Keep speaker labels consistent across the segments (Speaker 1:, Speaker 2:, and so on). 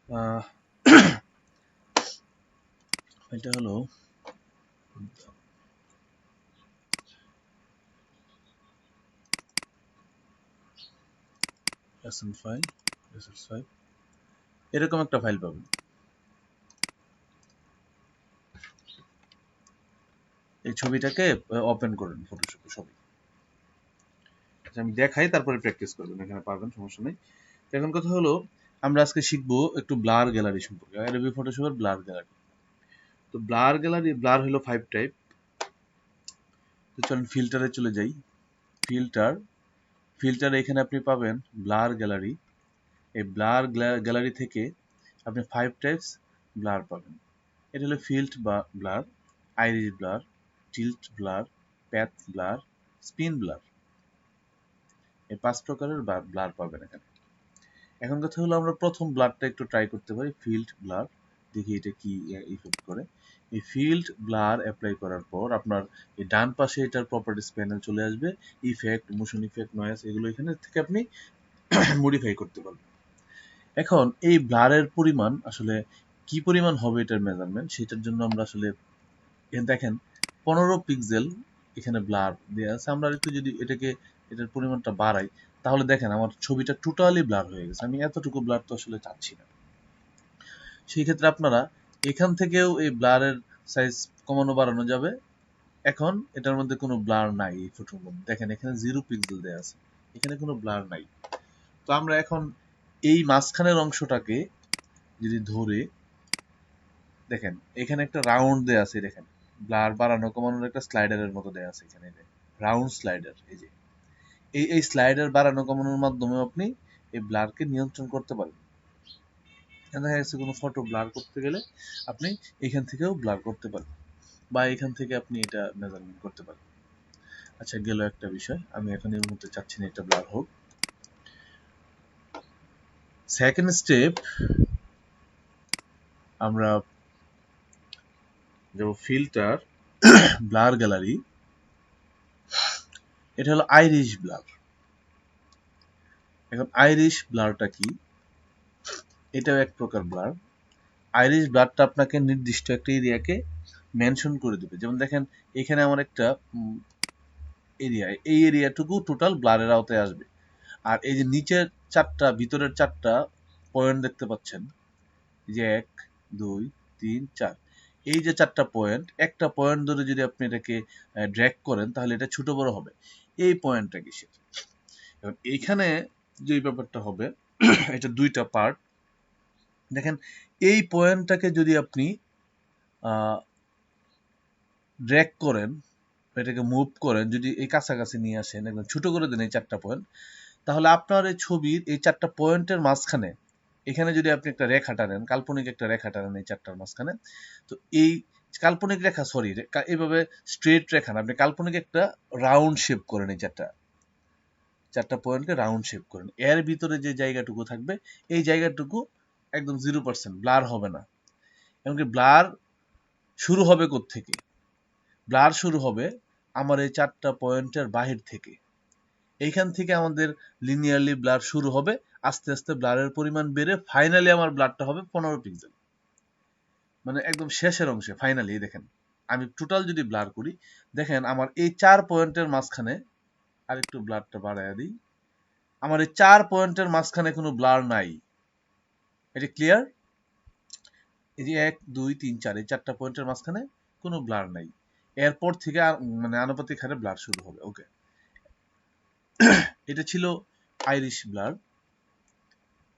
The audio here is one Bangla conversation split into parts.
Speaker 1: আহ, এটা হলো এসএন ফাইল, এসএস5 এরকম একটা ফাইল পাবেন। এই ছবিটাকে ওপেন করেন ফটোশপে সবই। আচ্ছা, আমি দেখাই তারপরে প্র্যাকটিস করবেন, এখানে পারবেন, সমস্যা নেই। তো এখন কথা হলো, আমরা আজকে শিখবো একটু ব্লার গ্যালারি সম্পর্কে, অ্যাডোবি ফটোশপের ব্লার গ্যালারি। তো ব্লার গ্যালারি, ব্লার হলো 5 টাইপ। তো চলুন ফিল্টারে চলে যাই। ফিল্টার, ফিল্টার এখানে আপনি পাবেন ব্লার গ্যালারি। এই ব্লার গ্যালারি থেকে আপনি 5 টাইপস ব্লার পাবেন। এটা হলো ফিল্ড বা blur, Irish blur, tilt blur, path blur, spin blur. এই 5 প্রকারের ব্লার পাবেন এখানে। এখন কথা হলো, আমরা প্রথম ব্লারটা একটু ট্রাই করতে পারি, ফিল্ড ব্লার। দেখি এটা কি ইফেক্ট করে। এই ফিল্ড ব্লার অ্যাপ্লাই করার পর আপনার এই ডান পাশে এটার প্রপার্টিস প্যানেল চলে আসবে। ইফেক্ট, মোশন ইফেক্ট, নয়েজ, এগুলো এখানে থেকে আপনি মডিফাই করতে পারবেন। এখন এই ব্লারের পরিমাণ আসলে কি পরিমাণ হবে, এটার মেজারমেন্ট, সেটার জন্য আমরা আসলে এখানে দেখেন 15 পিক্সেল এখানে ব্লার দেওয়া আছে। আমরা একটু যদি এটাকে, এটার পরিমাণটা বাড়াই, তাহলে দেখেন আমার ছবিটা টোটালি ব্লার হয়ে গেছে। আমি এতটুকু ব্লার তো আসলে চাচ্ছি না। সেই ক্ষেত্রে আপনারা এখান থেকেও এই ব্লারের সাইজ কমানো বাড়ানো যাবে। এখন এটার মধ্যে কোনো ব্লার নাই, এই ফটোর মধ্যে দেখেন এখানে 0 পিক্সেল দেওয়া আছে, এখানে কোনো ব্লার নাই। তো আমরা এখন এই মাঝখানের অংশটাকে যদি ধরে দেখেন, এখানে একটা রাউন্ড দেয়া আছে, দেখেন ব্লার বাড়ানো কমানোর একটা স্লাইডারের মতো দেয়া আছে এখানে, রাউন্ড স্লাইডার। এই যে এই স্লাইডার বাড়ানো কমানোর মাধ্যমে আপনি এই ব্লারকে নিয়ন্ত্রণ করতে পারবেন। দেখা যাচ্ছে কোনো ফটো ব্লার করতে গেলে আপনি এখান থেকেও ব্লার করতে পারবেন, বা এখান থেকে আপনি এটা মেজারমেন্ট করতে পারবেন। আচ্ছা, গেল একটা বিষয়, আমি এখন এই মুহূর্তে চাচ্ছি না এটা ব্লার হোক। সেকেন্ড স্টেপ, আমরা যাব ফিল্টার, ব্লার গ্যালারি। এটা হলো আইরিশ ব্লার। এখন আইরিশ ব্লারটা কি? এটাও এক প্রকার ব্লার। আইরিশ ব্লারটা আপনাকে নির্দিষ্ট একটা এরিয়াকে মেনশন করে দেবে। যেমন দেখেন এখানে আমার একটা এরিয়া, এই এরিয়াটুকু টোটাল ব্লারের আওতায় আসবে। আর এই যে নিচের চারটা, ভিতরের চারটা পয়েন্ট দেখতে পাচ্ছেন, যে 1 2 3 4, এই যে চারটা পয়েন্ট, একটা পয়েন্ট ধরে যদি আপনি এটাকে ড্র্যাগ করেন, তাহলে এটা ছোট বড় হবে। এই পয়েন্টটা কিসের? এখন এইখানে যে ব্যাপারটা হবে, এটা দুইটা পার্ট। দেখেন এই পয়েন্টটাকে যদি আপনি ড্র্যাগ করেন, এটাকে মুভ করেন, যদি এই কাছাকাছি নিয়ে আসেন, একদম ছোট করে দেন এই চারটা পয়েন্ট, তাহলে আপনার এই ছবির এই চারটা পয়েন্টের মাঝখানে, এখানে যদি আপনি একটা রেখা টানেন, কাল্পনিক একটা রেখা টানেন এই চারটার মাঝখানে, তো এই কাল্পনিক রেখা, সরি, এইভাবে স্ট্রেট রেখা না, আপনি কাল্পনিক একটা রাউন্ড শেপ করেন, এই চারটা পয়েন্টকে রাউন্ড শেপ করেন। এর ভিতরে যে জায়গাটুকু থাকবে, এই জায়গাটুকু একদম 0% ব্লার হবে না। এমনকি ব্লার শুরু হবে কোত্থেকে? ব্লার শুরু হবে আমার এই চারটা পয়েন্টের বাহির থেকে। এইখান থেকে আমাদের লিনিয়ারলি ব্লার শুরু হবে, আস্তে আস্তে ব্লারের পরিমাণ বেড়ে ফাইনালি আমার ব্লারটা হবে 15 পিক্সেল, মানে একদম শেষের অংশে ফাইনালি। দেখেন আমি টোটাল যদি ব্লার করি, দেখেন আমার এই 4 পয়েন্টের মাঝখানে, আরেকটু ব্লারটা বাড়াইয়া দিই, আমার এই 4 পয়েন্টের মাঝখানে কোনো ব্লার নাই। এটা ক্লিয়ার? এই যে 1 2 3 4, এই চারটা পয়েন্টের মাঝখানে কোনো ব্লার নাই। এরপর থেকে মানে আনুপাতিক হারে ব্লার শুরু হবে। ওকে, এটা ছিল আইরিশ ব্লার।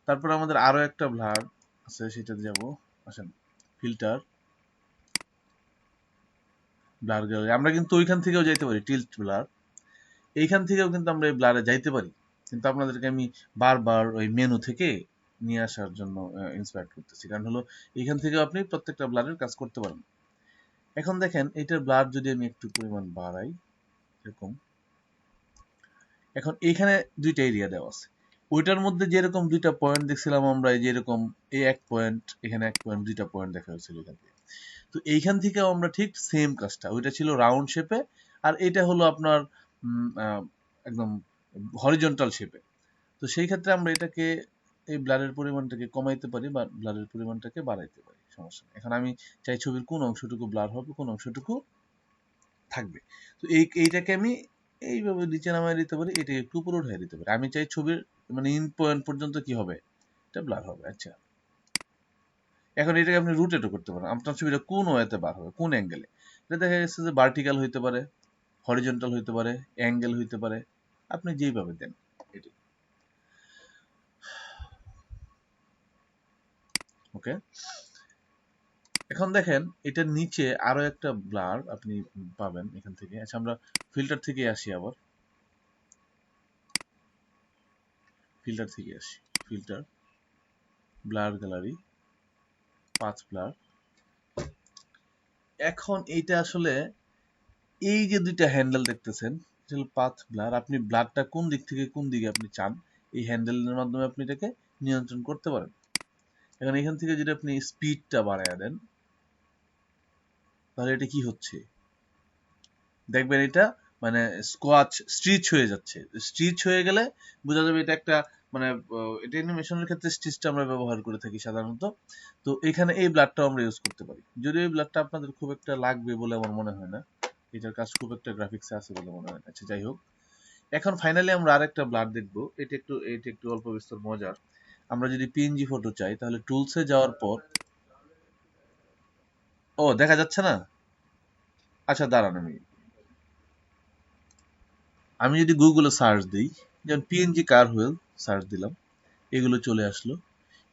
Speaker 1: তারপর আমাদের আরো একটা ব্লার আছে, সেটাতে যাব। আসেন, ফিল্টার, ব্লার গ্যালারি। আমরা কিন্তু ওইখান থেকেও যাইতে পারি, টিল্ট ব্লার। এইখান থেকেও কিন্তু আমরা এই ব্লারে যাইতে পারি, কিন্তু আপনাদেরকে আমি বারবার ওই মেনু থেকে নিয়ে আসার জন্য ইন্সপায়ার করতেছি। কারণ হলো এইখান থেকে আপনি প্রত্যেকটা ব্লারের কাজ করতে পারেন। এখন দেখেন এটার ব্লার যদি আমি একটু পরিমাণ বাড়াই, এরকম, এখন এইখানে দুইটা এরিয়া দেওয়া আছে। ওইটার মধ্যে যেরকম দুইটা পয়েন্ট দেখছিলাম আমরা, এই যেরকম এই এক পয়েন্ট, এখানে এক পয়েন্ট, দুইটা পয়েন্ট দেখা হয়েছিল এখান থেকে। তো এইখান থেকেও আমরা ঠিক সেম কাজটা, ওইটা ছিল রাউন্ড শেপে, আর এটা হলো আপনার একদম হরিজন্টাল শেপে। তো সেই ক্ষেত্রে আমরা এটাকে এই ব্লারের পরিমাণটাকে কমাইতে পারি বা ব্লারের পরিমাণটাকে বাড়াইতে পারি, সমস্যা নেই। এখন আমি চাই ছবির কোন অংশটুকু ব্লার হবে, কোন অংশটুকু থাকবে। তো এইটাকে আমি এইভাবে নিচে নামায় দিতে পারি, এটাকে একটু উপরে উঠাই দিতে পারি। আমি চাই ছবির মানে ইন পয়েন্ট পর্যন্ত কি হবে, এটা ব্লার হবে। আচ্ছা, এখন এটাকে আপনি রোটেটও করতে পারেন, আপনার ছবিটা কোন ওয়েতে বার হবে, কোন অ্যাঙ্গেলে। এটা দেখা গেছে যে ভার্টিক্যাল হইতে পারে, হরিজন্টাল হইতে পারে, অ্যাঙ্গেল হইতে পারে, আপনি যেইভাবে দেন এটি। ওকে, এখন দেখেন এটার নিচে আরো একটা ব্লার আপনি পাবেন এখান থেকে। আচ্ছা, আমরা ফিল্টার থেকে আসি, আবার ফিল্টার থেকে আসি, filter, blur gallery, path blur. এখন এইটা আসলে এই যে দুইটা হ্যান্ডেল দেখতেছেন, এটা হলো পাথ ব্লার। আপনি ব্লারটা কোন দিক থেকে কোন দিকে আপনি চান, এই হ্যান্ডেলের মাধ্যমে আপনি এটাকে নিয়ন্ত্রণ করতে পারেন। এখন এখান থেকে যদি আপনি স্পিডটা বাড়ায় দেন, তাহলে এটা কি হচ্ছে দেখবেন, এটা মানে স্কোয়াচ স্ট্রিচ হয়ে যাচ্ছে। স্ট্রিচ হয়ে গেলে বোঝা যাবে এটা একটা মানে এটা অ্যানিমেশনের ক্ষেত্রে স্টিচটা আমরা ব্যবহার করে থাকি সাধারণত। তো এখানে এই ব্লাডটাও আমরা ইউজ করতে পারি, যদিও এই ব্লাডটা আপনাদের খুব একটা লাগবে বলে আমার মনে হয় না, এটার কাজ খুব একটা গ্রাফিক্সে আছে বলে মনে হয় না। আচ্ছা, যাই হোক, এখন ফাইনালি আমরা আরেকটা ব্লাড দেখবো। এটা একটু অল্প বিস্তর মজার। আমরা যদি পিএনজি ফটো চাই, তাহলে টুলসে যাওয়ার পর, ও দেখা যাচ্ছে না, আচ্ছা দাঁড়ান, আমি যদি গুগলে সার্চ দিই, যেমন পিএনজি কার হুইল সার্চ দিলাম, এগুলো চলে আসলো।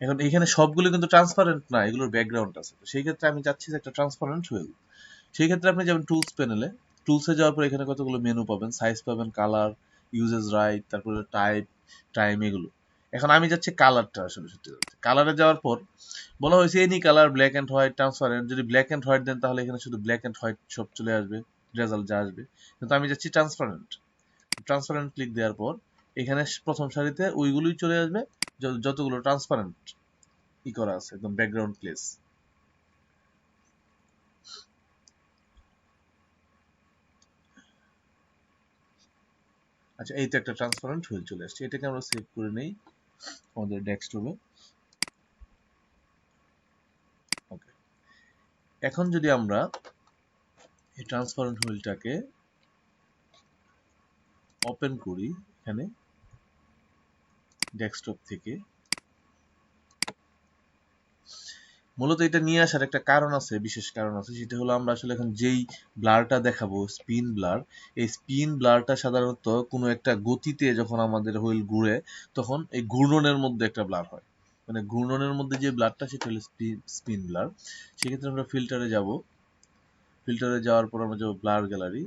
Speaker 1: এখন এখানে সবগুলো কিন্তু ট্রান্সপারেন্ট না, এগুলোর ব্যাকগ্রাউন্ড আছে। তো সেই ক্ষেত্রে আমি চাচ্ছি যে একটা ট্রান্সপারেন্ট হুইল। সেই ক্ষেত্রে আপনি যেমন টুলস প্যানেলে, টুলসে যাওয়ার পর এখানে কতগুলো মেনু পাবেন, সাইজ পাবেন, কালার, ইউজেস রাইট, তারপরে টাইপ, টাইম, এগুলো। এখন আমি যাচ্ছি কালারটা, আসলে সত্যি কথা কালারে যাওয়ার পর বলা হয়েছে any colour, black and white, transparent. যদি ব্ল্যাক অ্যান্ড হোয়াইট দেন, তাহলে এখানে শুধু ব্ল্যাক অ্যান্ড হোয়াইট সব চলে আসবে, রেজাল্ট যা আসবে। কিন্তু আমি যাচ্ছি ট্রান্সপারেন্ট। ট্রান্সপারেন্ট ক্লিক দেওয়ার পর এখানে প্রথম সারিতে ওইগুলোই চলে আসবে যতগুলো ট্রান্সপারেন্ট ই করা আছে, একদম ব্যাকগ্রাউন্ড প্লেস। আচ্ছা, এই তো একটা ট্রান্সপারেন্ট হুইল চলে আসছে, এটাকে আমরা সেভ করে নেই আমাদের ডেস্কটপে। ওকে, এখন যদি আমরা এই ট্রান্সপারেন্ট হুইলটাকে ওপেন করি এখানে ডেস্কটপ থেকে, মূলত এটা নিয়ে আসার একটা কারণ আছে, বিশেষ কারণ আছে। সেটা হলো আমরা আসলে এখন যেই ব্লারটা দেখাবো, স্পিন ব্লার, এই স্পিন ব্লারটা সাধারণত কোনো একটা গতিতে যখন আমাদের হুইল ঘুরে, তখন এই ঘূর্ণনের মধ্যে একটা ব্লার হয়। মানে ঘূর্ণনের মধ্যে যে ব্লারটা, সেটা হলো স্পিন ব্লার। সেক্ষেত্রে আমরা ফিল্টারে যাব, ফিল্টারে যাওয়ার পর আমরা যাবো ব্লার গ্যালারি,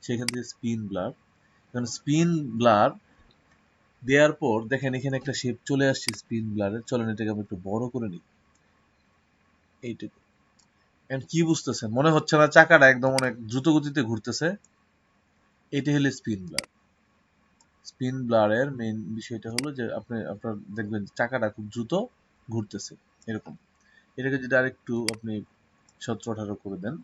Speaker 1: সেখান থেকে স্পিন ব্লার। এখন স্পিন ব্লার দেওয়ার পর দেখেন এখানে একটা শেপ চলে আসছে স্পিন ব্লারের। চলেন এটাকে আমি একটু বড় করে নিই, এইটুকু। এখন কি বুঝতেছেন, মনে হচ্ছে না চাকাটা একদম অনেক দ্রুত গতিতে ঘুরতেছে? এটি হলো স্পিন ব্লার। স্পিন ব্লারের মেইন বিষয়টা হলো যে আপনার দেখবেন চাকাটা খুব দ্রুত ঘুরতেছে, এরকম। এটাকে যদি আরেকটু আপনি 17-18 করে দেন,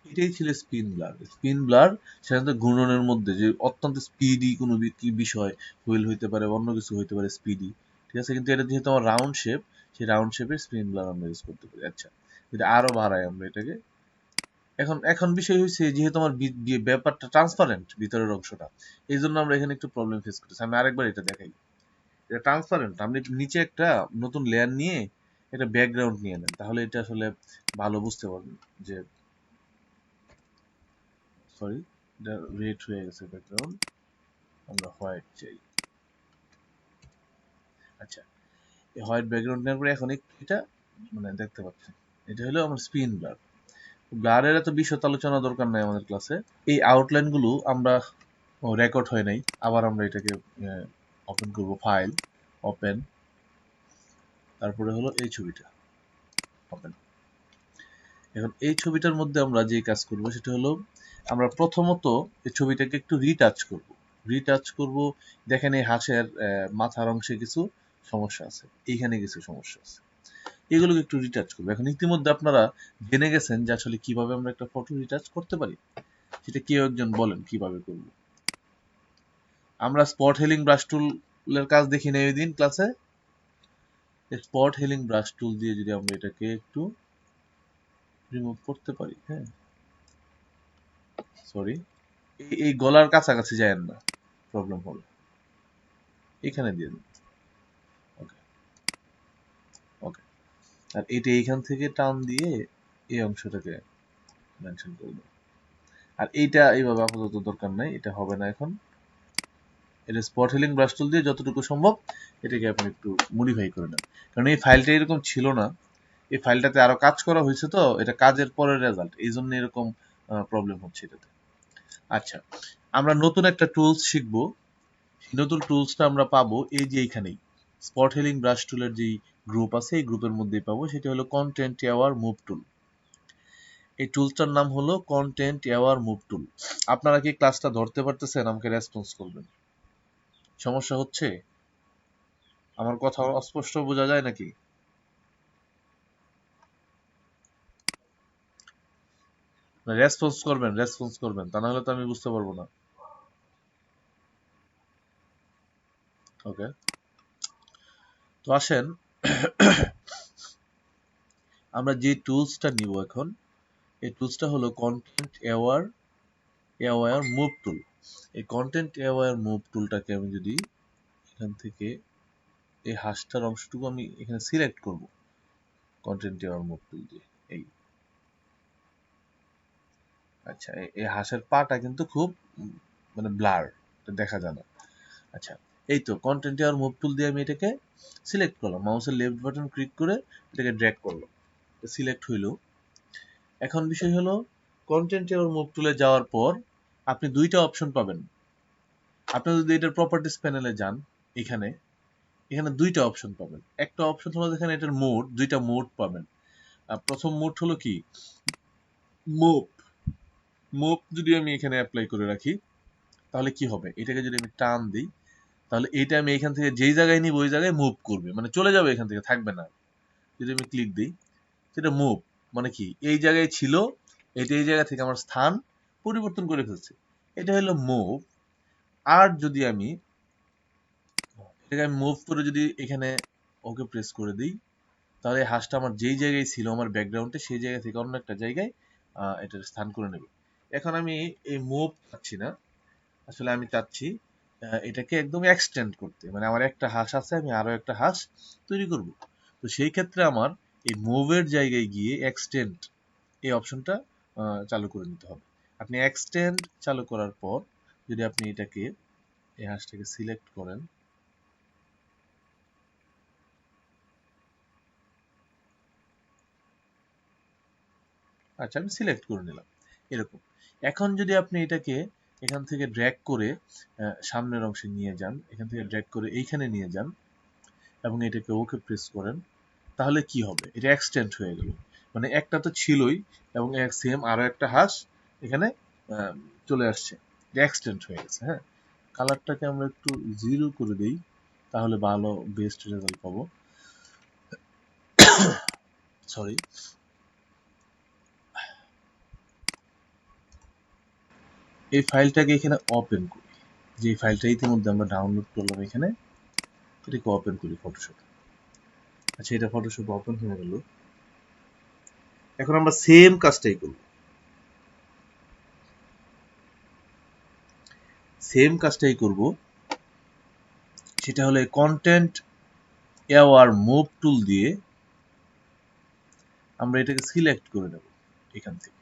Speaker 1: এটাই ছিল স্পিন ব্লার। স্পিন ব্লার সাধারণত ঘূর্ণনের মধ্যে যে অত্যন্ত স্পিডি কোনো বিষয়, হুইল হইতে পারে, অন্য কিছু হইতে পারে স্পিডি, ঠিক আছে। কিন্তু এটা যেহেতু আমার রাউন্ড শেপ, সেই রাউন্ড শেপের স্পিন ব্লার আমরা ইউজ করতে পারি। আচ্ছা, এটা আরো বাড়াই আমরা এটাকে। এখন এখন বিষয় হচ্ছে, যেহেতু আমার ব্যাপারটা ট্রান্সপারেন্ট ভিতরের অংশটা, এই জন্য আমরা এখানে একটু প্রবলেম ফেস করতেছি। আমি আরেকবার এটা দেখাই, এটা ট্রান্সপারেন্ট। আপনি নিচে একটা নতুন লেয়ার নিয়ে এটা ব্যাকগ্রাউন্ড নিয়ে নেন, তাহলে এটা আসলে ভালো বুঝতে পারবেন যে, সরি, এটা রেড হয়ে গেছে ব্যাকগ্রাউন্ড, আমরা হোয়াইট চাই। আচ্ছা, এই হোয়াইট ব্যাকগ্রাউন্ড নেওয়ার পরে এখন এটা মানে দেখতে পাচ্ছেন, এটা হলো আমার স্পিন ব্লার। ব্লারের এত বিশদ আলোচনা দরকার নাই আমাদের ক্লাসে। এই আউটলাইন গুলো আমরা রেকর্ড হয় নাই, আবার আমরা এটাকে ওপেন করব, ফাইল, ওপেন, তারপরে হলো এই ছবিটা ওপেন। এখন এই ছবিটার মধ্যে আমরা যে কাজ করব সেটা হলো, আমরা প্রথমত এই ছবিটাকে একটু রিটাচ করব। রিটাচ করব, দেখেন এই হাঁসের মাথার অংশে কিছু সমস্যা আছে, এইখানে কিছু সমস্যা আছে, এগুলোকে একটু রিটাচ করবো। এখন ইতিমধ্যে আপনারা জেনে গেছেন যে আসলে কিভাবে আমরা একটা ফটো রিটাচ করতে পারি, সেটা কেউ একজন বলেন কিভাবে করব। আমরা স্পট হিলিং ব্রাশ টুলের কাজ দেখি না ওই দিন ক্লাসে। স্পট হিলিং ব্রাশ টুল দিয়ে যদি আমরা এটাকে একটু রিমুভ করতে পারি, হ্যাঁ সরি, এই গলার কাছাকাছি যায় না, প্রবলেম হবে, এখানে দিয়ে দিন। ওকে ওকে, আর এটা এইখান থেকে টান দিয়ে এই অংশটাকে মেনশন করে দেব। আর এইটা এইভাবে আপাতত দরকার নাই, এটা হবে না এখন। এটা স্পট হিলিং ব্রাশ টুল দিয়ে যতটুকু সম্ভব এটাকে আপনি একটু মডিফাই করে নেন, কারণ এই ফাইলটা এরকম ছিল না, এই ফাইলটাতে আরো কাজ করা হয়েছে, তো এটা কাজের পরের রেজাল্ট, এই জন্য এরকম প্রবলেম হচ্ছে এটাতে। আচ্ছা, আমরা নতুন একটা টুলস শিখবো। নতুন টুলসটা আমরা পাবো এই যে এইখানেই, স্পট হিলিং ব্রাশ টুলের যেই গ্রুপ আছে এই গ্রুপের মধ্যেই পাবো, সেটা হলো কন্টেন্ট অ্যাওয়ার মুভ টুল। এই টুলসটার নাম হলো কন্টেন্ট অ্যাওয়ার মুভ টুল। আপনারা কি ক্লাসটা ধরতে পারতেছেন? আমাকে রেসপন্স করবেন। সমস্যা হচ্ছে? আমার কথা অস্পষ্ট বোঝা যায় নাকি? রেসপন্স করবেন, রেসপন্স করবেন, তা না হলে তো আমি বুঝতে পারবো না। ওকে, তো আসেন আমরা যে টুলসটা নিব এখন, এই টুলসটা হলো কন্টেন্ট অ্যাওয়ার মুভ টুল। এই কন্টেন্ট অ্যাওয়ার মুভ টুলটাকে আমি যদি এখান থেকে এই হাঁসটার অংশটুকু আমি এখানে সিলেক্ট করব কন্টেন্ট অ্যাওয়ার মুভ টুল দিয়ে, এই আচ্ছা, এই হাঁসের পাটা কিন্তু খুব মানে ব্লার, দেখা যায় না। আচ্ছা, এই তো কন্টেন্ট অ্যাওয়ার মুভ টুল দিয়ে আমি এটাকে সিলেক্ট করলাম, মাউসের লেফট বাটন ক্লিক করে এটাকে ড্র্যাগ করলাম, সিলেক্ট হইলো। এখন বিষয় হলো কন্টেন্ট অ্যাওয়ার মুভ টুলে যাওয়ার পর আপনি দুইটা অপশন পাবেন। আপনি যদি এটার প্রপার্টিজ প্যানেলে যান, এখানে এখানে দুইটা অপশন পাবেন। একটা অপশন হলো যেখানে এটার মোড, দুইটা মোড পাবেন। প্রথম মোড হলো কি, মুভ। মুভ যদি আমি এখানে অ্যাপ্লাই করে রাখি তাহলে কি হবে, এটাকে যদি আমি টান দিই তাহলে এইটা আমি এখান থেকে যেই জায়গায় নিব ওই জায়গায় মুভ করবে, মানে চলে যাবে, এখান থেকে থাকবে না। যদি আমি ক্লিক দিই সেটা মুভ, মানে কি এই জায়গায় ছিল, এটা এই জায়গা থেকে আমার স্থান পরিবর্তন করে ফেলছে, এটা হলো মুভ। আর যদি আমি এটাকে আমি মুভ করে যদি এখানে ওকে প্রেস করে দিই তাহলে এই হাঁসটা আমার যেই জায়গায় ছিল আমার ব্যাকগ্রাউন্ডে সেই জায়গা থেকে অন্য একটা জায়গায় এটার স্থান করে নেবে। এখন আমি এই মুভ চাচ্ছি না, আসলে আমি চাচ্ছি এটাকে একদম এক্সটেন্ড করতে, মানে আমার একটা হাঁস আছে, আমি আরো একটা হাঁস তৈরি করব। তো সেই ক্ষেত্রে আমার এই মুভের জায়গায় গিয়ে এক্সটেন্ড এই অপশনটা চালু করে নিতে হবে। আপনি এক্সটেন্ড চালু করার পর যদি আপনি এটাকে এই হাঁসটাকে সিলেক্ট করেন, আচ্ছা আমি সিলেক্ট করে নিলাম এরকম। এখন যদি আপনি এটাকে এখান থেকে ড্র্যাগ করে সামনের অংশে নিয়ে যান, এখান থেকে ড্র্যাগ করে এইখানে নিয়ে যান এবং এটাকে ওকে প্রেস করেন, তাহলে কি হবে, এটা এক্সটেন্ড হয়ে গেল, মানে একটা তো ছিলই এবং সেম আরো একটা হাঁস এখানে আহ, চলে আসছে, এক্সটেন্ড হয়ে গেছে। হ্যাঁ, কালারটাকে আমরা একটু জিরো করে দিই, তাহলে ভালো বেস্ট রেজাল্ট পাবো। সরি, এই ফাইলটাকে এখানে ওপেন করি, যে ফাইলটা ইতিমধ্যে আমরা ডাউনলোড করলাম, এখানে এটাকে ওপেন করি ফটোশপ। আচ্ছা, এটা ফটোশপ ওপেন হয়ে গেল। এখন আমরা সেম কাজটাই করব, সেম কাজটাই করব, সেটা হলো কন্টেন্ট অ্যাওয়ার মুভ টুল দিয়ে আমরা এটাকে সিলেক্ট করে নেব এখান থেকে।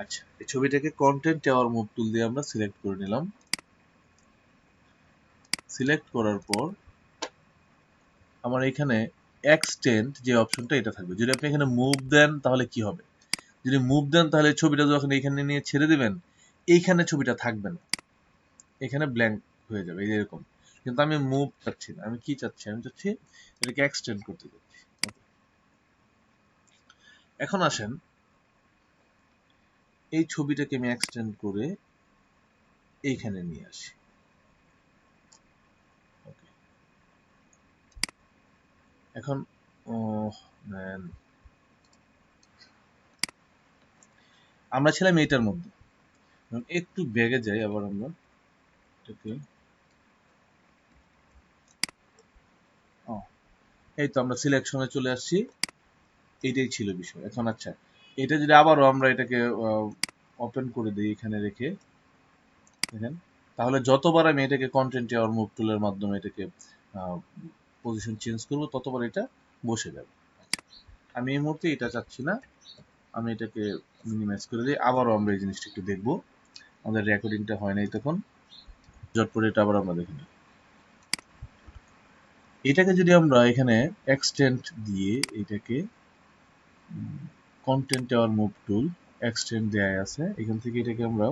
Speaker 1: আচ্ছা, এই ছবিটাকে কন্টেন্ট অ্যাওয়ার মুভ টুল দিয়ে আমরা সিলেক্ট করে নিলাম। সিলেক্ট করার পর আমার এখানে এক্সটেন্ড যে অপশনটা এটা থাকবে, যদি আপনি এখানে মুভ দেন তাহলে কি হবে, যদি মুভ দেন তাহলে ছবিটা যখন এখানে নিয়ে ছেড়ে দিবেন এইখানে ছবিটা থাকবে না, এখানে ব্ল্যাঙ্ক হয়ে যাবে এরকম। কিন্তু আমি মুভ চাচ্ছি না, আমি কি চাচ্ছি, আমি চাচ্ছি এটাকে এক্সটেন্ড করতে চাচ্ছি। এখন আসেন এই ছবিটাকে আমি এক্সটেন্ড করে এইখানে নিয়ে আসি। ওকে, এখন ও ম্যান, আমরা ছিলাম এইটার মধ্যে, একটু ব্যাগে যাই আবার আমরা এটাকে। ও, এই তো আমরা সিলেকশনে চলে আসছি, এইটাই ছিল বিষয়। এখন আচ্ছা, এটা যদি আবারও আমরা এটাকে ওপেন করে দিই এখানে রেখে, দেখেন, তাহলে যতবার আমি এটাকে কন্টেন্ট আর মুভ টুলের মাধ্যমে এটাকে পজিশন চেঞ্জ করব ততবার এটা বসে যাবে। আচ্ছা, আমি এই মুহূর্তে এটা চাচ্ছি না, আমি এটাকে মিনিমাইজ করে দিই। আবারও আমরা এই জিনিসটা একটু দেখবো, আমাদের রেকর্ডিংটা হয় নাই তখন, ঝটপট এটা আবার আমরা দেখি। এটাকে যদি আমরা এখানে এক্সটেন্ড দিয়ে এটাকে কন্টেন্ট আর মুভ টুল এক্সটেন্ড দেয়া আছে, এখান থেকে এটাকে আমরা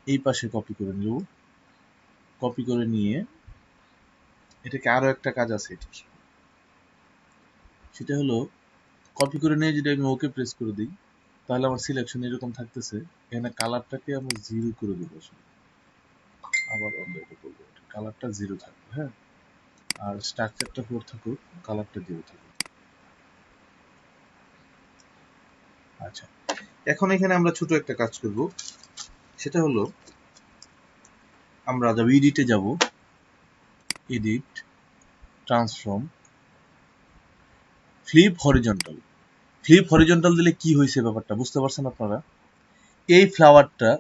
Speaker 1: এই পাশে কপি করে নেব। কপি করে নিয়ে এটাকে আরো একটা কাজ আছে এটির, সেটা হলো কপি করে নিয়ে যদি আমি ওকে প্রেস করে দিই তাহলে আমার সিলেকশন এরকম থাকতেছে। এখানে কালারটাকে আমরা 0 করে দেবো আসলে। আবার আমরা এটা করবো, কালারটা 0 থাকবে, হ্যাঁ, আর স্ট্রাকচারটা 4 থাকুক, কালারটা 0 থাকুক। আচ্ছা, এখন এখানে আমরা ছোট একটা কাজ করব, সেটা হলো আমরা এডিটে যাব, edit, transform, flip horizontal. Flip horizontal দিলে কি হয়েছে ব্যাপারটা বুঝতে পারছেন আপনারা? এই ফ্লাওয়ারটা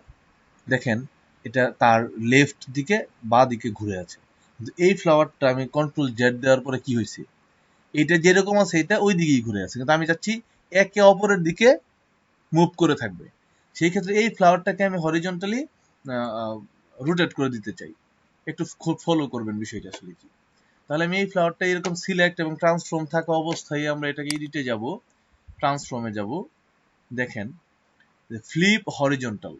Speaker 1: দেখেন, এটা তার লেফট দিকে বা দিকে ঘুরে আছে, কিন্তু এই ফ্লাওয়ারটা আমি কন্ট্রোল জেড দেওয়ার পরে কি হয়েছে, এটা যেরকম আছে এটা ওই দিকেই ঘুরে আছে, কিন্তু আমি চাচ্ছি একে অপরের দিকে মুভ করে থাকবে। সেই ক্ষেত্রে এই ফ্লাওয়ারটাকে আমি হরিজন্টালি রোটেট করে দিতে চাই। একটু খুব ফলো করবেন বিষয়টা আসলে কি। তাহলে আমি এই ফ্লাওয়ারটা এরকম সিলেক্ট এবং ট্রান্সফর্ম থাকা অবস্থায় আমরা এটাকে এডিটে যাব, ট্রান্সফর্মে যাব, দেখেন ফ্লিপ হরিজন্টাল,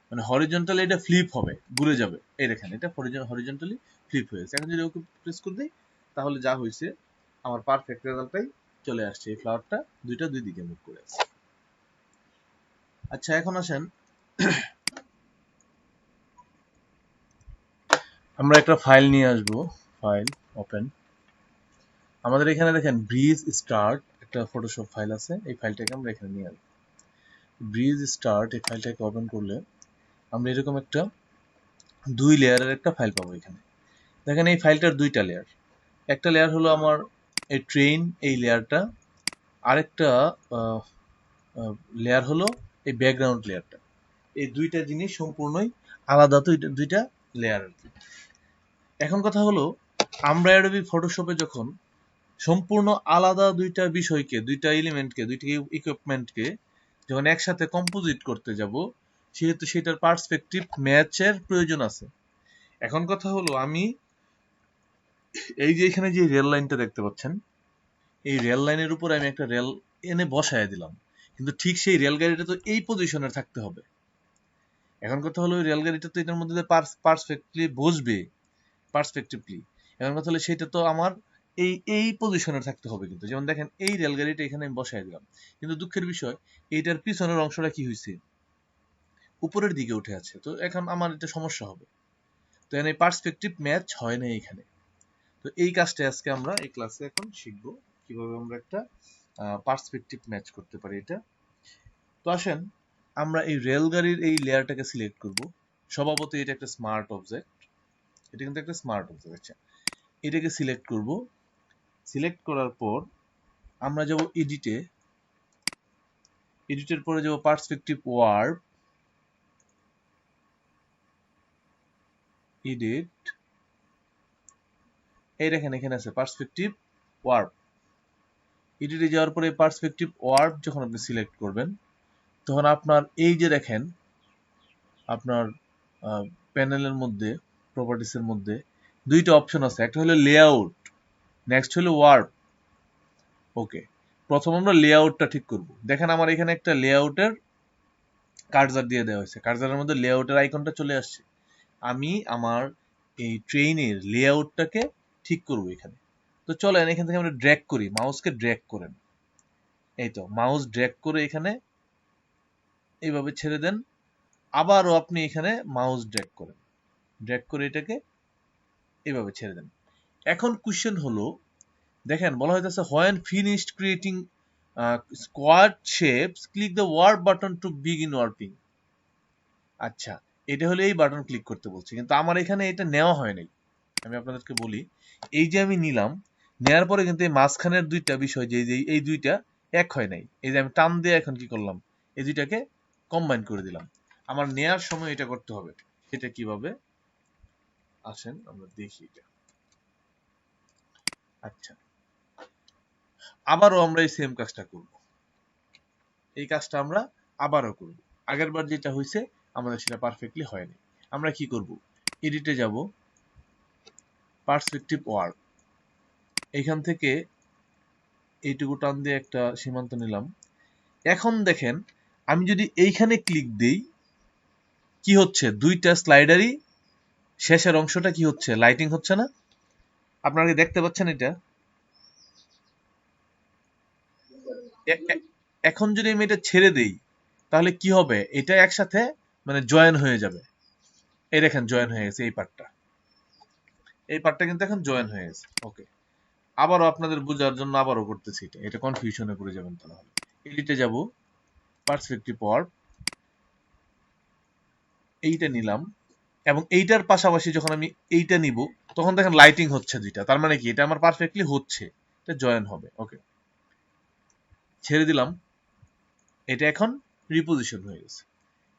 Speaker 1: মানে হরিজন্টাল এটা ফ্লিপ হবে, ঘুরে যাবে, এই দেখেন এটা হরিজন্টালি ফ্লিপ হয়েছে। এখন যদি ওকে প্রেস করে দিই তাহলে যা হয়েছে আমার পারফেক্ট রেজাল্টটাই চলে আসছে, এই ফ্লাওয়ারটা দুইটা দুই দিকে মুভ করে আছে। আচ্ছা, এখন আসেন আমরা একটা ফাইল নিয়ে আসবো, ফাইল ওপেন। আমাদের এখানে দেখেন ব্রিজ স্টার্ট একটা ফটোশপ ফাইল আছে, এই ফাইলটাকে আমরা এখানে নিয়ে আসবো। ব্রিজ স্টার্ট এই ফাইলটাকে ওপেন করলে আমরা এরকম একটা 2 লেয়ারের একটা ফাইল পাবো। এখানে দেখেন এই ফাইলটার 2টা লেয়ার, একটা লেয়ার হলো আমার এই ট্রেন এই লেয়ারটা, আরেকটা লেয়ার হলো এই ব্যাকগ্রাউন্ড লেয়ারটা। এই দুইটা জিনিস সম্পূর্ণই আলাদা, তো দুইটা লেয়ার আর কি। এখন কথা হলো আমরা অ্যাডোবি ফটোশপে যখন সম্পূর্ণ আলাদা দুইটা বিষয়কে, দুইটা এলিমেন্টকে, দুইটা ইকুইপমেন্টকে যখন একসাথে কম্পোজিট করতে যাব, সেহেতু সেটার পার্সপেক্টিভ ম্যাচের প্রয়োজন আছে। এখন কথা হলো আমি এই যে এখানে যে রেল লাইনটা দেখতে পাচ্ছেন, এই রেল লাইনের উপর আমি একটা রেল এনে বসায় দিলাম, কিন্তু ঠিক সেই রেলগাড়িটা তো এই পজিশনে থাকতে হবে। এখন কথা হলো ওই রেলগাড়িটা তো এটার মধ্যে পার্সপেক্টিভলি বসবে, পার্সপেক্টিভলি। এখন কথা হলো সেটা তো আমার এই এই পজিশনে থাকতে হবে, কিন্তু যেমন দেখেন এই রেলগাড়িটা এখানে আমি বসায় দিলাম, কিন্তু দুঃখের বিষয় এইটার পিছনের অংশটা কি হয়েছে, উপরের দিকে উঠে আছে, তো এখন আমার এটা সমস্যা হবে। তো এখানে পার্সপেক্টিভ ম্যাচ হয় না এখানে। তো এই কাজটা আজকে আমরা এই ক্লাসে এখন শিখবো, কিভাবে আমরা একটা পার্সপেক্টিভ ম্যাচ করতে পারি এটা। তো আসেন আমরা এই রেলগাড়ির এই লেয়ারটাকে সিলেক্ট করব। স্বভাবতই এটা একটা স্মার্ট অবজেক্ট, এটা কিন্তু একটা স্মার্ট অবজেক্ট। আচ্ছা, এটাকে সিলেক্ট করব। সিলেক্ট করার পর আমরা যাব এডিটে, এডিটের পরে যাব পার্সপেক্টিভ ওয়ার্প, এডিট, এই দেখেন এখানে আছে পার্সপেক্টিভ ওয়ার্প। এডিটে যাওয়ার পরে পার্সপেক্টিভ ওয়ার্প যখন আপনি সিলেক্ট করবেন তখন আপনার এই যে দেখেন আপনার প্যানেলের মধ্যে, প্রপার্টিসের মধ্যে দুইটা অপশন আছে, একটা হলো লেআউট, নেক্সট হলো ওয়ার্প। ওকে, প্রথম আমরা লেআউটটা ঠিক করব। দেখেন আমার এখানে একটা লেআউটের কার্সার দিয়ে দেওয়া হয়েছে, কার্সারের মধ্যে লেআউটের আইকনটা চলে আসছে। আমি আমার এই ট্রেনের লেআউটটাকে ঠিক করব এখানে। তো চলেন এখান থেকে আমরা ড্র্যাগ করি, মাউসকে ড্র্যাগ করেন, এই তো মাউস ড্র্যাগ করে এখানে এইভাবে ছেড়ে দেন, আবারও আপনি এখানে মাউস ড্র্যাগ করেন, ড্র্যাগ করে এটাকে এইভাবে ছেড়ে দেন। এখন কোশ্চেন হলো দেখেন বলা হইতেছে when finished creating square shapes click the warp button to begin warping। আচ্ছা, এটা হলো এই বাটন ক্লিক করতে বলছে, কিন্তু আমার এখানে এটা নেওয়া হয় নাই। আমি আপনাদেরকে বলি, এই যে আমি নিলাম, নেয়ার পরে কিন্তু এই মাঝখানের দুইটা বিষয় যে এই দুইটা এক হয় নাই। এই যে আমি টান দিয়ে এখন কি করলাম, এই দুইটাকে কম্বাইন করে দিলাম। আমার নেয়ার সময় এটা করতে হবে। এটা কিভাবে, আসেন আমরা দেখি এটা। আচ্ছা, আবারও আমরা এই সেম কাজটা করব। এই কাজটা আমরা আবারও করব। আগেরবার যেটা হয়েছে আমাদের সেটা পারফেক্টলি হয়নি। আমরা কি করব, এডিটে যাব, পার্সপেক্টিভ ওয়ার্ক, এইখান থেকে এইটুকু টান দিয়ে একটা সীমান্ত নিলাম। এখন দেখেন আমি যদি এইখানে ক্লিক দেই, কি হচ্ছে, দুইটা স্লাইডারই শেষের অংশটা কি হচ্ছে, লাইটিং হচ্ছে না? আপনারা কি দেখতে পাচ্ছেন এটা? এখন যদি আমি এটা ছেড়ে দেই তাহলে কি হবে, এটা একসাথে মানে জয়েন হয়ে যাবে। এই দেখেন জয়েন হয়ে গেছে, এই পার্টটা কিন্তু এখন জয়েন হয়ে গেছে। ওকে, আবারও আপনাদের বোঝার জন্য আবারও করতেছি এটা, এটা কনফিউশনে পড়ে যাবেন তাহলে। এডিটে যাব, পার্সপেক্টিভ ওয়ার্ক, এইটা নিলাম, এবং এইটার পাশাপাশি যখন আমি এইটা নিব তখন দেখেন লাইটিং হচ্ছে দুইটা, তার মানে কি এটা আমার পারফেক্টলি হচ্ছে, এটা জয়েন হবে। ওকে, ছেড়ে দিলাম, এটা এখন রিপোজিশন হয়ে গেছে।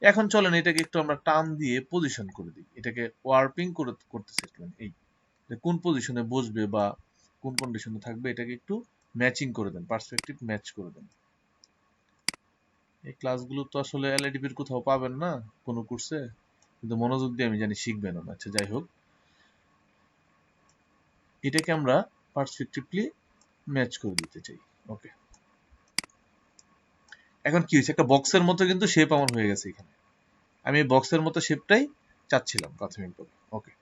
Speaker 1: এখন চলেন এটাকে একটু আমরা টান দিয়ে পজিশন করে দিই, এটাকে ওয়ার্পিং করতেছে এই কোন পজিশনে বসবে বা কোন কন্ডিশনে থাকবে এটাকে একটু ম্যাচিং করে দেন, পার্সপেক্টিভ ম্যাচ করে দেন। এই ক্লাসগুলো তো আসলে এলএডিপির কোথাও পাবেন না কোনো কোর্সে, কিন্তু মনোযোগ দিয়ে আমি জানি শিখবেন না। আচ্ছা যাই হোক, এটাকে আমরা পার্সপেক্টিভলি ম্যাচ করে দিতে চাই। ওকে, এখন কি হয়েছে, একটা বক্সের মতো কিন্তু শেপ আমার হয়ে গেছে এখানে। আমি এই বক্সের মতো শেপটাই চাচ্ছিলাম প্রাথমিকভাবে। ওকে,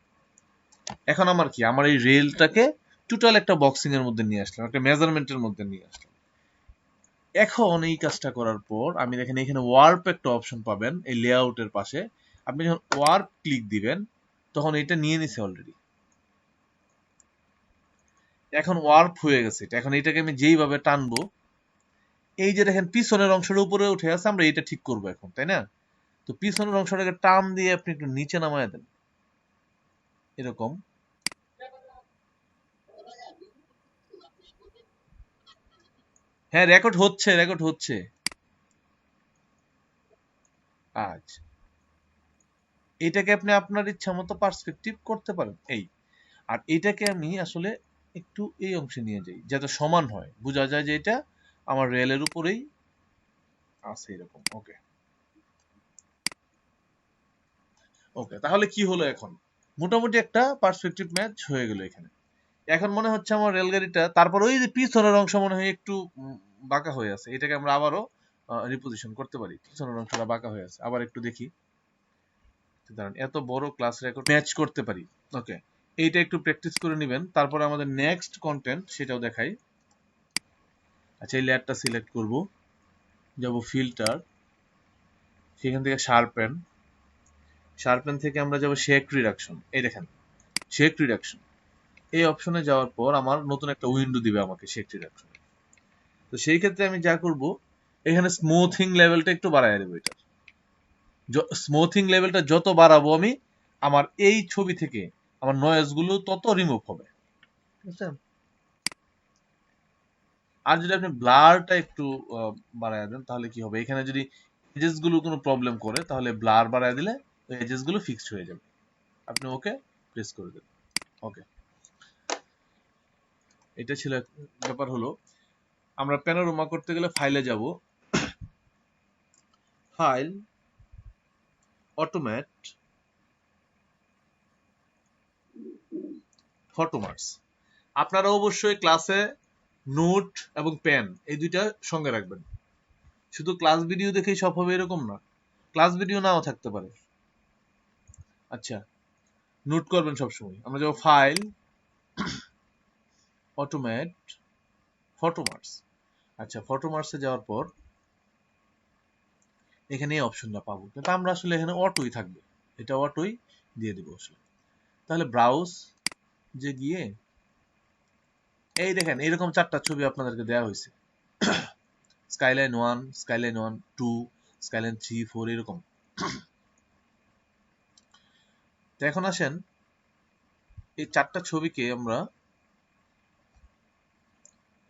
Speaker 1: এখন আমার কি, আমার এই রেলটাকে টোটাল একটা বক্সিং এর মধ্যে নিয়ে আসলাম, একটা মেজারমেন্টের মধ্যে নিয়ে আসলাম। এখন এই কাজটা করার পর আমি দেখেন এখানে ওয়ার্প একটা অপশন পাবেন এই লেআউটের পাশে। আপনি যখন ওয়ার্প ক্লিক দিবেন তখন এটা নিয়ে নিছে অলরেডি, এখন ওয়ার্প হয়ে গেছে এটা। এখন এটাকে আমি যেইভাবে টানবো, এই যে দেখেন পিছনের অংশের উপরে উঠে আছে, আমরা এটা ঠিক করবো এখন, তাই না? তো পিছনের অংশটাকে টান দিয়ে আপনি একটু নিচে নামায় দেন এরকম। হ্যাঁ, রেকর্ড হচ্ছে, রেকর্ড হচ্ছে। আচ্ছা, এটাকে আপনি আপনার ইচ্ছা মতো পার্সপেক্টিভ করতে পারেন এই। আর এটাকে আমি আসলে একটু এই অংশে নিয়ে যাই যাতে সমান হয়, বোঝা যায় যে এটা আমার রেলের উপরেই আছে এরকম। ওকে, ওকে, তাহলে কি হলো এখন, মোটামুটি একটা পার্সপেক্টিভ ম্যাচ হয়ে গেল এখানে। এখন মনে হচ্ছে আমার রেলগাড়িটা, তারপর ওই যে পিছনের অংশ মনে হয় একটু বাঁকা হয়ে আছে, এটাকে আমরা আবারও রিপোজিশন করতে পারি। পিছনের অংশটা বাঁকা হয়ে আছে, আবার একটু দেখি। দাঁড়ান, এত বড় ক্লাস রেকর্ড ম্যাচ করতে পারি। ওকে, এইটা একটু প্র্যাকটিস করে নেবেন, তারপরে আমাদের নেক্সট কন্টেন্ট সেটাও দেখাই। আচ্ছা, এই লেয়ারটা সিলেক্ট করব, যাব ফিল্টার, সেখান থেকে শার্পেন, শার্পেন থেকে আমরা যাব শেক রিডাকশন। এই দেখেন শেক রিডাকশন, এই অপশনে যাওয়ার পর আমার নতুন একটা উইন্ডো দিবে আমাকে শেক রিডাকশন। তো সেই ক্ষেত্রে আমি যা করব, এখানে স্মুথিং লেভেলটা একটু বাড়ায় দেবো। এটা স্মুথিং লেভেলটা যত বাড়াবো আমি, আমার এই ছবি থেকে আমার নয়েজ গুলো তত রিমুভ হবে, বুঝছেন? আর যদি আপনি ব্লারটা একটু বাড়ায় দেন তাহলে কি হবে, এখানে যদি এজেস গুলো কোনো প্রবলেম করে তাহলে ব্লার বাড়ায় দিলে ওই এজেস গুলো ফিক্সড হয়ে যাবে। আপনি ওকে প্রেস করে দেন। ওকে, এটা ছিল ব্যাপার। হলো আমরা প্যানোরামা করতে গেলে ফাইলে যাব, ফাইল, অটোমেট, ফটোমার্স। আপনারা অবশ্যই ক্লাসে নোট এবং পেন এই দুইটা সঙ্গে রাখবেন। শুধু ক্লাস ভিডিও দেখেই সব হবে এরকম না, ক্লাস ভিডিও নাও থাকতে পারে। আচ্ছা, নোট করবেন সবসময়। আমরা যাব ফাইল, অটোমেট, ফটোমার্স। আচ্ছা, ফটোমার্সে যাওয়ার পর এখানে এই অপশনটা পাবো, কিন্তু আমরা আসলে এখানে অটোই থাকবে, এটা অটোই দিয়ে দিব আসলে। তাহলে ব্রাউজ যে গিয়ে এই দেখেন এরকম 4টা ছবি আপনাদেরকে দেওয়া হয়েছে, স্কাইলাইন 1, স্কাইলাইন 1, 2, স্কাইলাইন 3, 4 এরকম। তো এখন আসেন এই 4টা ছবিকে আমরা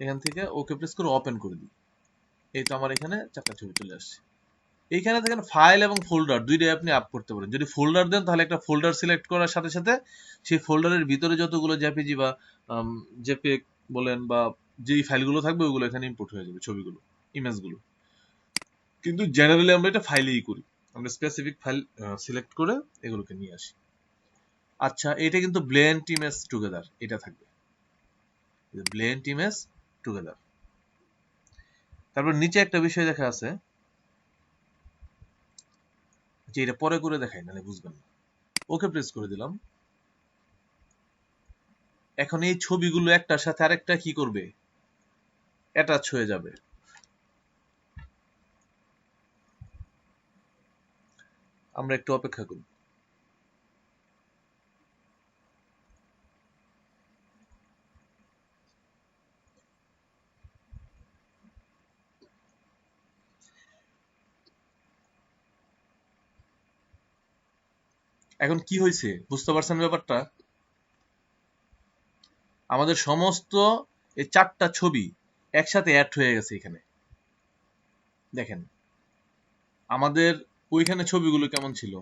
Speaker 1: এখান থেকে ওকে প্রেস করে ওপেন করে দিই। এই তো আমার এখানে 4টা ছবি চলে আসছে। এইখানে দেখেন ফাইল এবং ফোল্ডার দুইটাই আপনি আপ করতে পারেন। যদি ফোল্ডার দেন তাহলে একটা ফোল্ডার সিলেক্ট করার সাথে সাথে সেই ফোল্ডারের ভিতরে যতগুলো জেপিজি বা জেপিইজি বলেন বা যেই ফাইলগুলো থাকবে ওগুলো এখানে ইম্পোর্ট হয়ে যাবে, ছবিগুলো, ইমেজগুলো। কিন্তু জেনারেলি আমরা এটা ফাইলেই করি, আমরা স্পেসিফিক ফাইল সিলেক্ট করে এগুলোকে নিয়ে আসি। আচ্ছা, এটা কিন্তু ব্লেন্ড ইমেজ টুগেদার, এটা থাকবে ব্লেন্ড ইমেজ টুগেদার। তারপর নিচে একটা বিষয় দেখা আছে, যে এটা পরে করে দেখাই নাহলে বুঝবেন না। ওকে প্রেস করে দিলাম। এখন এই ছবিগুলো একটার সাথে আরেকটা কি করবে, অ্যাটাচ হয়ে যাবে। আমরা একটু অপেক্ষা করি। এখন কি হয়েছে বুঝতে পারছেন ব্যাপারটা? আমাদের সমস্ত এই 4টা ছবি একসাথে অ্যাড হয়ে গেছে এখানে। দেখেন আমাদের ওইখানে ছবিগুলো কেমন ছিল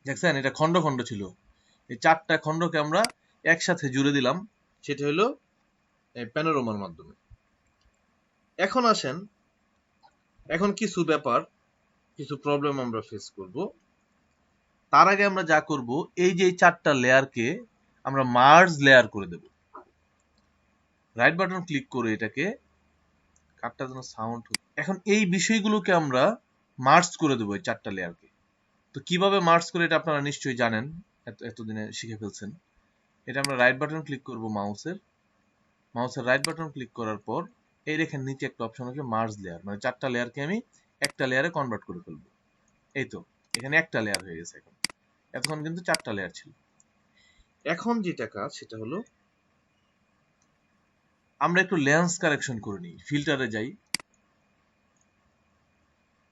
Speaker 1: দেখছেন, এটা খন্ড খন্ড ছিল। এই 4টা খন্ডকে আমরা একসাথে জুড়ে দিলাম, সেটা হলো এই প্যানোরামার মাধ্যমে। এখন আসেন, এখন কিছু ব্যাপার, কিছু প্রবলেম আমরা ফেস করব। তার আগে আমরা যা করব, এই যে 4টা লেয়ারকে আমরা মার্জ লেয়ার করে দেব। রাইট বাটন ক্লিক করে এটাকে, কাটটা যেন সাউন্ড। এখন এই বিষয়গুলোকে আমরা মার্জ করে দেবো এই 4টা লেয়ারকে। তো কিভাবে মার্জ করে এটা আপনারা নিশ্চয়ই জানেন, এতদিনে শিখে ফেলছেন। এটা আমরা রাইট বাটন ক্লিক করব, মাউসের রাইট বাটন ক্লিক করার পর এই দেখেন নিচে একটা অপশন আছে মার্জ লেয়ার, মানে 4টা লেয়ারকে আমি একটা লেয়ারে কনভার্ট করে ফেলবো। এই তো এখানে একটা লেয়ার হয়ে গেছে। এখন এতক্ষণ কিন্তু 4টা লেয়ার ছিল। এখন যেটা কাজ সেটা হলো আমরা একটু লেন্স কারেকশন করে নিই। ফিল্টারে যাই,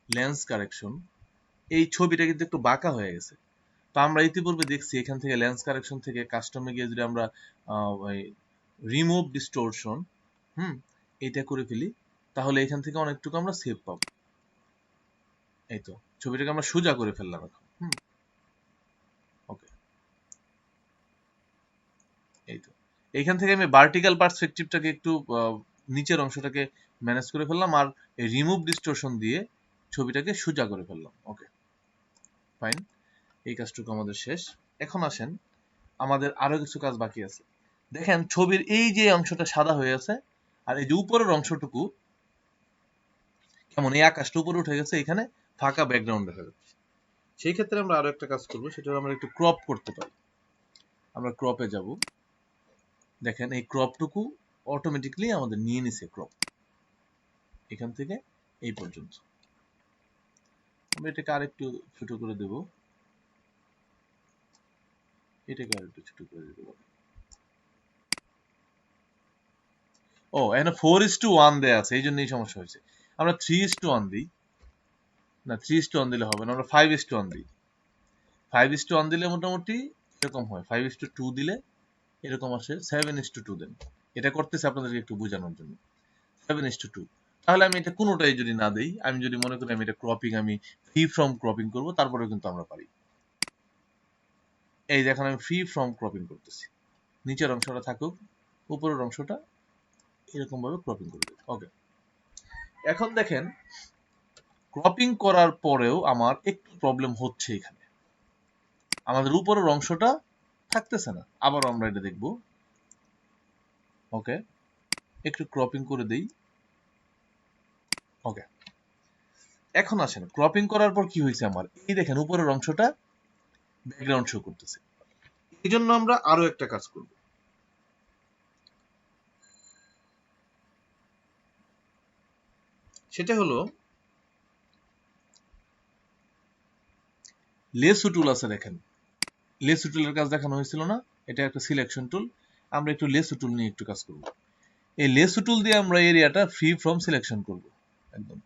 Speaker 1: লেন্স কারেকশন। এই ছবিটা কিন্তু একটু বাঁকা হয়ে গেছে। তো আমরা ইতিপূর্বে দেখছি এখান থেকে লেন্স কারেকশন থেকে কাস্টমে গিয়ে যদি আমরা রিমুভ ডিস্টোরশন এটা করে ফেলি, তাহলে এখান থেকে অনেকটুকু আমরা সেভ পাবো। এই তো ছবিটাকে আমরা সোজা করে ফেললাম এখন। ওকে, এই তো এইখান থেকে আমি ভার্টিক্যাল পার্সপেক্টিভটাকে একটু নিচের অংশটাকে ম্যানেজ করে ফেললাম, আর এই রিমুভ ডিস্টোরশন দিয়ে ছবিটাকে সোজা করে ফেললাম। ওকে, ফাইন, এই কাজটুকু আমাদের শেষ। এখন আসেন, আমাদের আরো কিছু কাজ বাকি আছে। দেখেন ছবির এই যে অংশটা সাদা হয়ে আছে, আর এই যে উপরের অংশটুকু কেমন, এই আকাশটা উপরে উঠে গেছে, এখানে ফাঁকা ব্যাকগ্রাউন্ড দেখা যাচ্ছে। সেই ক্ষেত্রে আমরা আরো একটা কাজ করবো, সেটা আমরা একটু ক্রপ করতে পারি। আমরা ক্রপে যাব, দেখেন এই ক্রপটুকু অটোমেটিকলি আমাদের নিয়ে নিছে ক্রপ, এখান থেকে এই পর্যন্ত। আমরা এটাকে আরেকটু ছোট করে দেব, এটাকে আরেকটু ছোট করে দেব। ও, এখানে 4:1 দেয়া আছে, এই জন্যই সমস্যা হয়েছে। আমরা 3:1 দিই, না 3:1 দিলে হবে না, আমরা 5:1 দিই। 5:1 দিলে মোটামুটি এরকম হয়, 5:2 দিলে এরকম আসে। 7:2 দেন, এটা করতেছে আপনাদেরকে একটু বোঝানোর জন্য। 7:2, তাহলে আমি এটা কোনোটাই যদি না দেই, আমি যদি মনে করি আমি এটা ক্রপিং, আমি ফ্রি ফ্রম ক্রপিং করবো, তারপরেও কিন্তু আমরা পারি। এই দেখেন আমি ফ্রি ফ্রম ক্রপিং করতেছি, নিচের অংশটা থাকুক, উপরের অংশটা এরকম ভাবে ক্রপিং করে দেব। ওকে, এখন দেখেন ক্রপিং করার পরেও আমার একটু প্রবলেম হচ্ছে, এখানে আমাদের উপরের অংশটা থাকতেছে না। আবারও আমরা এটা দেখব। ওকে, একটু ক্রপিং করে দেই। ওকে, এখন আসেন ক্রপিং করার পর কি হয়েছে, আমার এই দেখেন উপরের অংশটা ব্যাকগ্রাউন্ড শো করতেছে। এই জন্য আমরা আরো একটা কাজ করব, সেটা হলো লেসো টুল আছে। দেখেন লেসো টুলের কাজ দেখানো হয়েছিল না, এটা একটা সিলেকশন টুল। আমরা একটু লেসো টুল নিয়ে একটু কাজ করব। এই লেসো টুল দিয়ে আমরা এরিয়াটা ফ্রি ফ্রম সিলেকশন করব একদম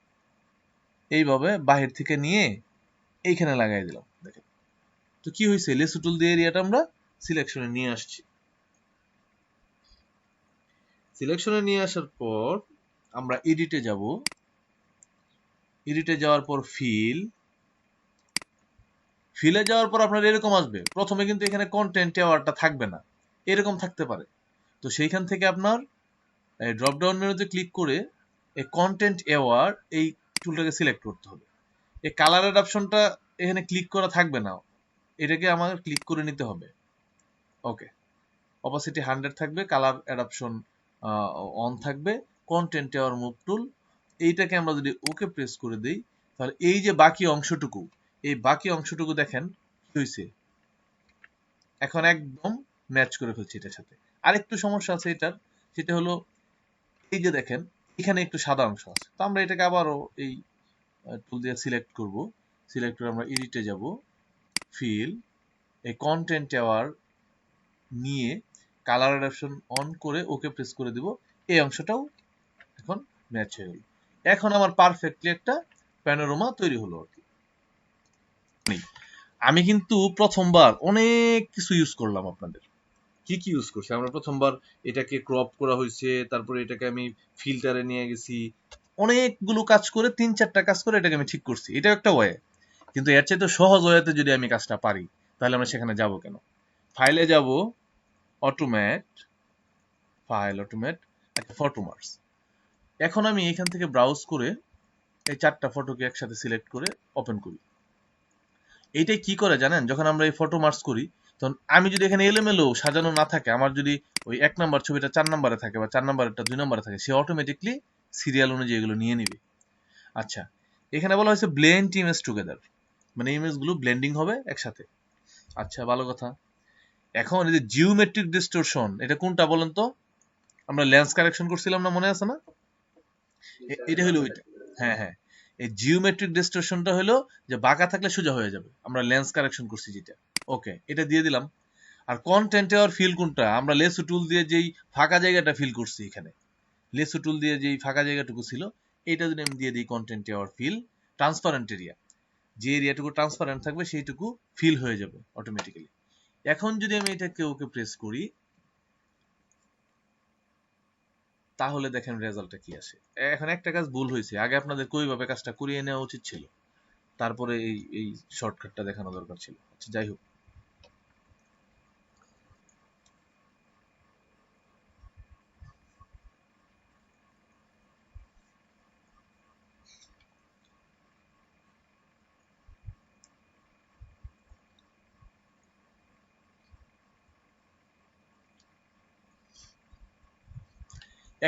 Speaker 1: এইভাবে বাহির থেকে নিয়ে এইখানে লাগাই দিলাম। দেখেন তো কি হয়েছে, লেসো টুল দিয়ে এরিয়াটা আমরা সিলেকশনে নিয়ে আসছি। সিলেকশনে নিয়ে আসার পর আমরা এডিটে যাব। এডিটে যাওয়ার পর ফিলে যাওয়ার পর আপনার এরকম আসবে। প্রথমে কিন্তু এখানে কন্টেন্ট টাওয়ারটা থাকবে না, এরকম থাকতে পারে। তো সেইখান থেকে আপনার ড্রপ ডাউন মেনুতে ক্লিক করে এই কন্টেন্ট এওয়ার এই টুলটাকে সিলেক্ট করতে হবে। এই কালার অ্যাডাপশনটা এখানে ক্লিক করা থাকবে না, এটাকে আমার ক্লিক করে নিতে হবে। ওকে, অপাসিটি 100 থাকবে, কালার অ্যাডাপশন অন থাকবে, কন্টেন্ট এওয়ার মুভ টুল এইটাকে আমরা যদি ওকে প্রেস করে দেই তাহলে এই যে বাকি অংশটুকু, এই বাকি অংশটুকু দেখেন কি হয়েছে, এখন একদম ম্যাচ করে ফেলছে এটার সাথে। আরেকটু সমস্যা আছে এটার, সেটা হলো এই যে দেখেন এখানে একটু সাদা অংশ আছে। তো আমরা এটাকে আবারও এই টুল দিয়ে সিলেক্ট করব। সিলেক্ট করে আমরা এডিটে যাব, ফিল, এই কন্টেন্ট টাওয়ার নিয়ে কালার অ্যাডাপশন অন করে ওকে প্রেস করে দিব। এই অংশটাও এখন ম্যাচ হয়ে গেল। এখন আমার পারফেক্টলি একটা প্যানোরামা তৈরি হলো আর কি। আমি কিন্তু প্রথমবার অনেক কিছু ইউজ করলাম। আপনাদের কি কি ইউজ করছি আমরা? প্রথমবার এটাকে ক্রপ করা হয়েছে, তারপরে এটাকে আমি ফিল্টারে নিয়ে গেছি, অনেকগুলো কাজ করে 3-4টা কাজ করে এটাকে আমি ঠিক করছি। এটা একটা ওয়ে, কিন্তু এর চাইতে সহজ ওয়েতে যদি আমি কাজটা পারি তাহলে আমরা সেখানে যাব কেন? ফাইলে যাব, অটোমেট, ফাইল অটোমেট, ফটোমার্স। এখন আমি এখান থেকে ব্রাউজ করে এই 4টা ফটোকে একসাথে সিলেক্ট করে ওপেন করি। এইটাই কি করে জানেন, যখন আমরা এই ফটো মার্চ করি তখন আমি যদি এখানে এলোমেলো সাজানো না থাকে, আমার যদি ওই 1 নাম্বার ছবিটা 4 নাম্বারে থাকে বা 4 নাম্বারটা 2 নাম্বারে থাকে, সে অটোমেটিকলি সিরিয়াল অনুযায়ী এগুলো নিয়ে নিবে। আচ্ছা, এখানে বলা হয়েছে ব্লেন্ড ইমেজ টুগেদার, মানে ইমেজগুলো ব্লেন্ডিং হবে একসাথে। আচ্ছা, ভালো কথা। এখন এই যে জিওমেট্রিক ডিস্টরশন, এটা কোনটা বলেন তো? আমরা লেন্স কারেকশন করছিলাম না, মনে আছে না? এটা হলো ওইটা। হ্যাঁ হ্যাঁ, এই জিওমেট্রিক ডিস্টরশনটা হলো যে বাঁকা থাকলে সোজা হয়ে যাবে, আমরা লেন্স কারেকশন করছি যেটা। ওকে, এটা দিয়ে দিলাম। আর কন্টেন্টে আর ফিল কোনটা? আমরা লেসো টুল দিয়ে যেই ফাঁকা জায়গাটা ফিল করছি, এখানে লেসো টুল দিয়ে যেই ফাঁকা জায়গাটুকু ছিল এটা যদি আমি দিয়ে দিই কন্টেন্টে আর ফিল ট্রান্সপারেন্ট এরিয়া, যে এরিয়াটুকু ট্রান্সপারেন্ট থাকবে সেইটুকু ফিল হয়ে যাবে অটোমেটিক্যালি। এখন যদি আমি এটাকে ওকে প্রেস করি তাহলে দেখেন রেজাল্টটা কি আসে। এখন একটা কাজ ভুল হয়েছে, আগে আপনাদের ওইভাবে কাজটা করিয়ে নেওয়া উচিত ছিল, তারপরে এই এই শর্টকাটটা দেখানো দরকার ছিল। আচ্ছা, যাই হোক।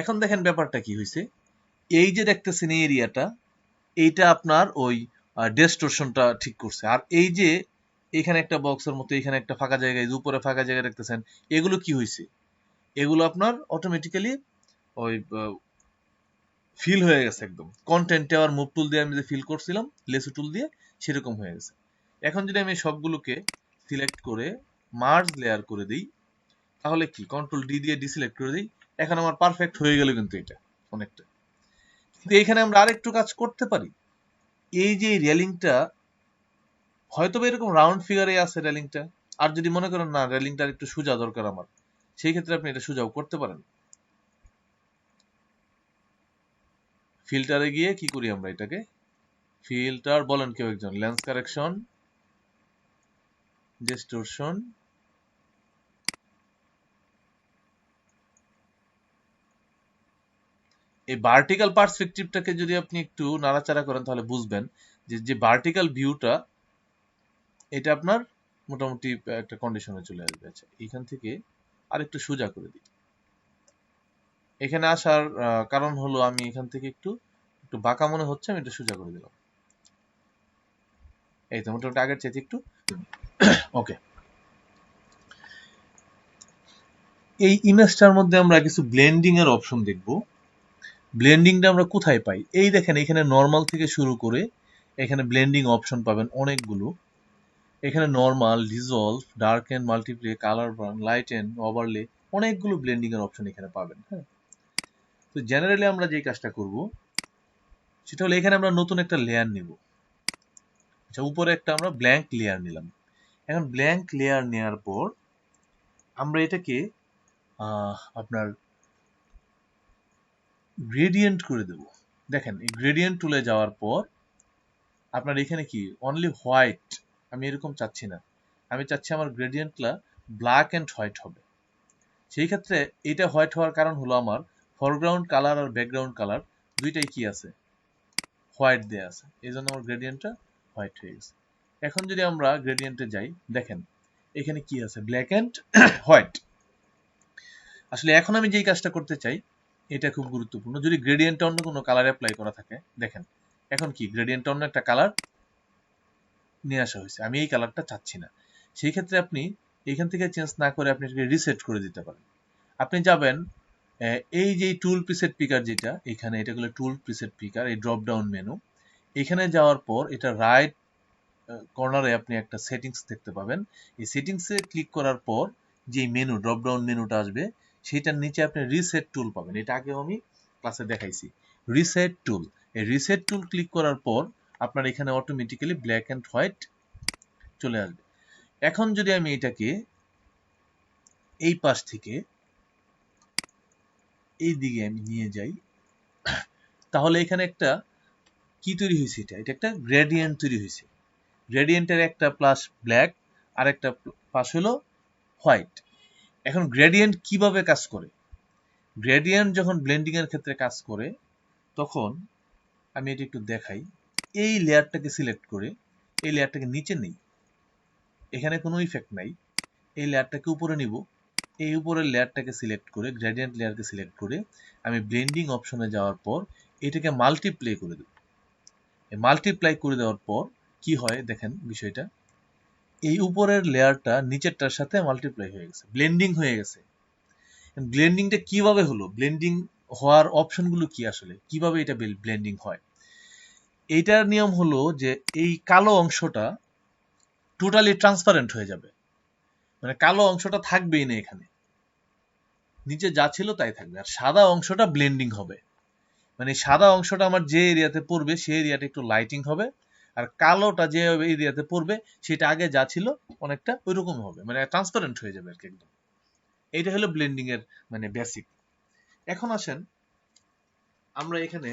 Speaker 1: এখন দেখেন ব্যাপারটা কি হয়েছে, এই যে দেখতেছেন এই এরিয়াটা, এইটা আপনার ওই ডিস্টরশনটা ঠিক করছে। আর এই যে এখানে একটা বক্সের মতো এখানে একটা ফাঁকা জায়গায়, উপরে ফাঁকা জায়গা দেখতেছেন, এগুলো কি হয়েছে? এগুলো আপনার অটোমেটিক্যালি ওই ফিল হয়ে গেছে একদম। কন্টেন্টে আর মুভ টুল দিয়ে আমি যে ফিল করছিলাম লেসো টুল দিয়ে, সেরকম হয়ে গেছে। এখন যদি আমি সবগুলোকে সিলেক্ট করে মার্জ লেয়ার করে দিই তাহলে কি, কন্ট্রোল ডি দিয়ে ডিসিলেক্ট করে দিই, এখন আমার পারফেক্ট হয়ে গেল কিন্তু এটা অনেকটা। কিন্তু এখানে আমরা আরেকটু কাজ করতে পারি। এই যে রেলিংটা হয়তো এরকম রাউন্ড ফিগারে আছে রেলিংটা, আর যদি মনে করেন না রেলিংটা একটু সোজা দরকার আমার, সেই ক্ষেত্রে আপনি এটা সোজাও করতে পারেন। ফিল্টারে গিয়ে কি করি আমরা, এটাকে ফিল্টার বলেন কেউ একজন, লেন্স কারেকশন, ডিস্টরশন, এই ভার্টিক্যাল পার্সপেক্টিভটাকে যদি আপনি একটু নাড়াচাড়া করেন তাহলে বুঝবেন যে যে ভার্টিক্যাল ভিউটা এটা আপনার মোটামুটি একটা কন্ডিশনে চলে আসবে। আচ্ছা, এইখান থেকে আরেকটু সোজা করে দিই। এখানে আসার কারণ হলো আমি এখান থেকে একটু একটু বাঁকা মনে হচ্ছে, আমি একটু সোজা করে দিলাম। এই তো মোটামুটি আগের চাইতে একটু। ওকে, এই ইমেজটার মধ্যে আমরা কিছু ব্লেন্ডিং এর অপশন দেখব। ব্লেন্ডিংটা আমরা কোথায় পাই? এই দেখেন এখানে নর্মাল থেকে শুরু করে এখানে ব্লেন্ডিং অপশন পাবেন অনেকগুলো। এখানে normal, dissolve, darken multiply, colour burn, lighten overlay, অনেকগুলো ব্লেন্ডিং এর অপশন এখানে পাবেন। হ্যাঁ, তো জেনারেলি আমরা যে কাজটা করব সেটা হলো এখানে আমরা নতুন একটা লেয়ার নিব। আচ্ছা, উপরে একটা আমরা ব্ল্যাঙ্ক লেয়ার নিলাম। এখন ব্ল্যাঙ্ক লেয়ার নেওয়ার পর আমরা এটাকে আপনার গ্রেডিয়েন্ট করে দেব। দেখেন, এই গ্রেডিয়েন্ট টুলে যাওয়ার পর আপনার এখানে কি অনলি হোয়াইট, আমি এরকম চাচ্ছি না, আমি চাচ্ছি আমার গ্রেডিয়েন্টটা ব্ল্যাক অ্যান্ড হোয়াইট হবে। সেই ক্ষেত্রে এটা হোয়াইট হওয়ার কারণ হলো আমার ফরগ্রাউন্ড কালার আর ব্যাকগ্রাউন্ড কালার দুইটাই কি আছে, হোয়াইট দেয়া আছে, এই জন্য আমার গ্রেডিয়েন্টটা হোয়াইট হয়ে গেছে। এখন যদি আমরা গ্রেডিয়েন্টে যাই, দেখেন এখানে কি আছে, ব্ল্যাক অ্যান্ড হোয়াইট। আসলে এখন আমি যেই কাজটা করতে চাই এটা খুব গুরুত্বপূর্ণ। যদি গ্রেডিয়েন্টে অন্য কোনো কালার অ্যাপ্লাই করা থাকে, দেখেন এখন কি গ্রেডিয়েন্টে অন্য একটা কালার নিয়ে আসা হয়েছে, আমি এই কালারটা চাচ্ছি না। সেই ক্ষেত্রে আপনি এখান থেকে চেঞ্জ না করে আপনি এটাকে রিসেট করে দিতে পারেন। আপনি যাবেন এই যে টুল প্রিসেট পিকার, যেটা এখানে এটা হলো টুল প্রিসেট পিকার, এই ড্রপ ডাউন মেনু, এখানে যাওয়ার পর এটা রাইট কর্নারে আপনি একটা সেটিংস দেখতে পাবেন। এই সেটিংসে ক্লিক করার পর যে মেনু ড্রপ ডাউন মেনুটা আসবে সেটার নিচে আপনি রিসেট টুল পাবেন। এটা আগেও আমি ক্লাসে দেখাইছি, রিসেট টুল। এই রিসেট টুল ক্লিক করার পর আপনার এখানে অটোমেটিক্যালি ব্ল্যাক অ্যান্ড হোয়াইট চলে আসবে। এখন যদি আমি এটাকে এই পাশ থেকে এই দিকে আমি নিয়ে যাই, তাহলে এখানে একটা কি তৈরি হয়েছে, এটা একটা গ্রেডিয়েন্ট তৈরি হয়েছে। গ্রেডিয়েন্টের একটা প্লাস ব্ল্যাক আর একটা পাশ হলো হোয়াইট। এখন গ্রেডিয়েন্ট কিভাবে কাজ করে, গ্রেডিয়েন্ট যখন ব্লেন্ডিং এর ক্ষেত্রে কাজ করে তখন আমি এটা একটু দেখাই। এই লেয়ারটাকে সিলেক্ট করে এই লেয়ারটাকে নিচে নেই, এখানে কোনো ইফেক্ট নাই, এই লেয়ারটাকে উপরে নিব, এই উপরের লেয়ারটাকে সিলেক্ট করে গ্রেডিয়েন্ট লেয়ারকে সিলেক্ট করে আমি ব্লেন্ডিং অপশনে যাওয়ার পর এটাকে মাল্টিপ্লাই করে দেব। মাল্টিপ্লাই করে দেওয়ার পর কি হয় দেখেন বিষয়টা, এই উপরের লেয়ারটা নিচেরটার সাথে মাল্টিপ্লাই হয়ে গেছে, ব্লেন্ডিং হয়ে গেছে। ব্লেন্ডিংটা কিভাবে হলো, ব্লেন্ডিং হওয়ার অপশনগুলো কি, আসলে কিভাবে এটা ব্লেন্ডিং হয়। এইটার নিয়ম হলো যে এই কালো অংশটা টোটালি ট্রান্সপারেন্ট হয়ে যাবে, মানে কালো অংশটা থাকবেই না, এখানে নিচে যা ছিল তাই থাকবে, আর সাদা অংশটা ব্লেন্ডিং হবে। মানে সাদা অংশটা আমার যে এরিয়াতে পড়বে সেই এরিয়াটা একটু লাইটিং হবে, আর কালোটা যে এরিয়াতে পড়বে সেটা আগে যা ছিল অনেকটা ওই রকম হবে, মানে ট্রান্সপারেন্ট হয়ে যাবে আর কি একদম। এইটা হলো ব্লেন্ডিং এর মানে বেসিক। এখন আসেন আমরা এখানে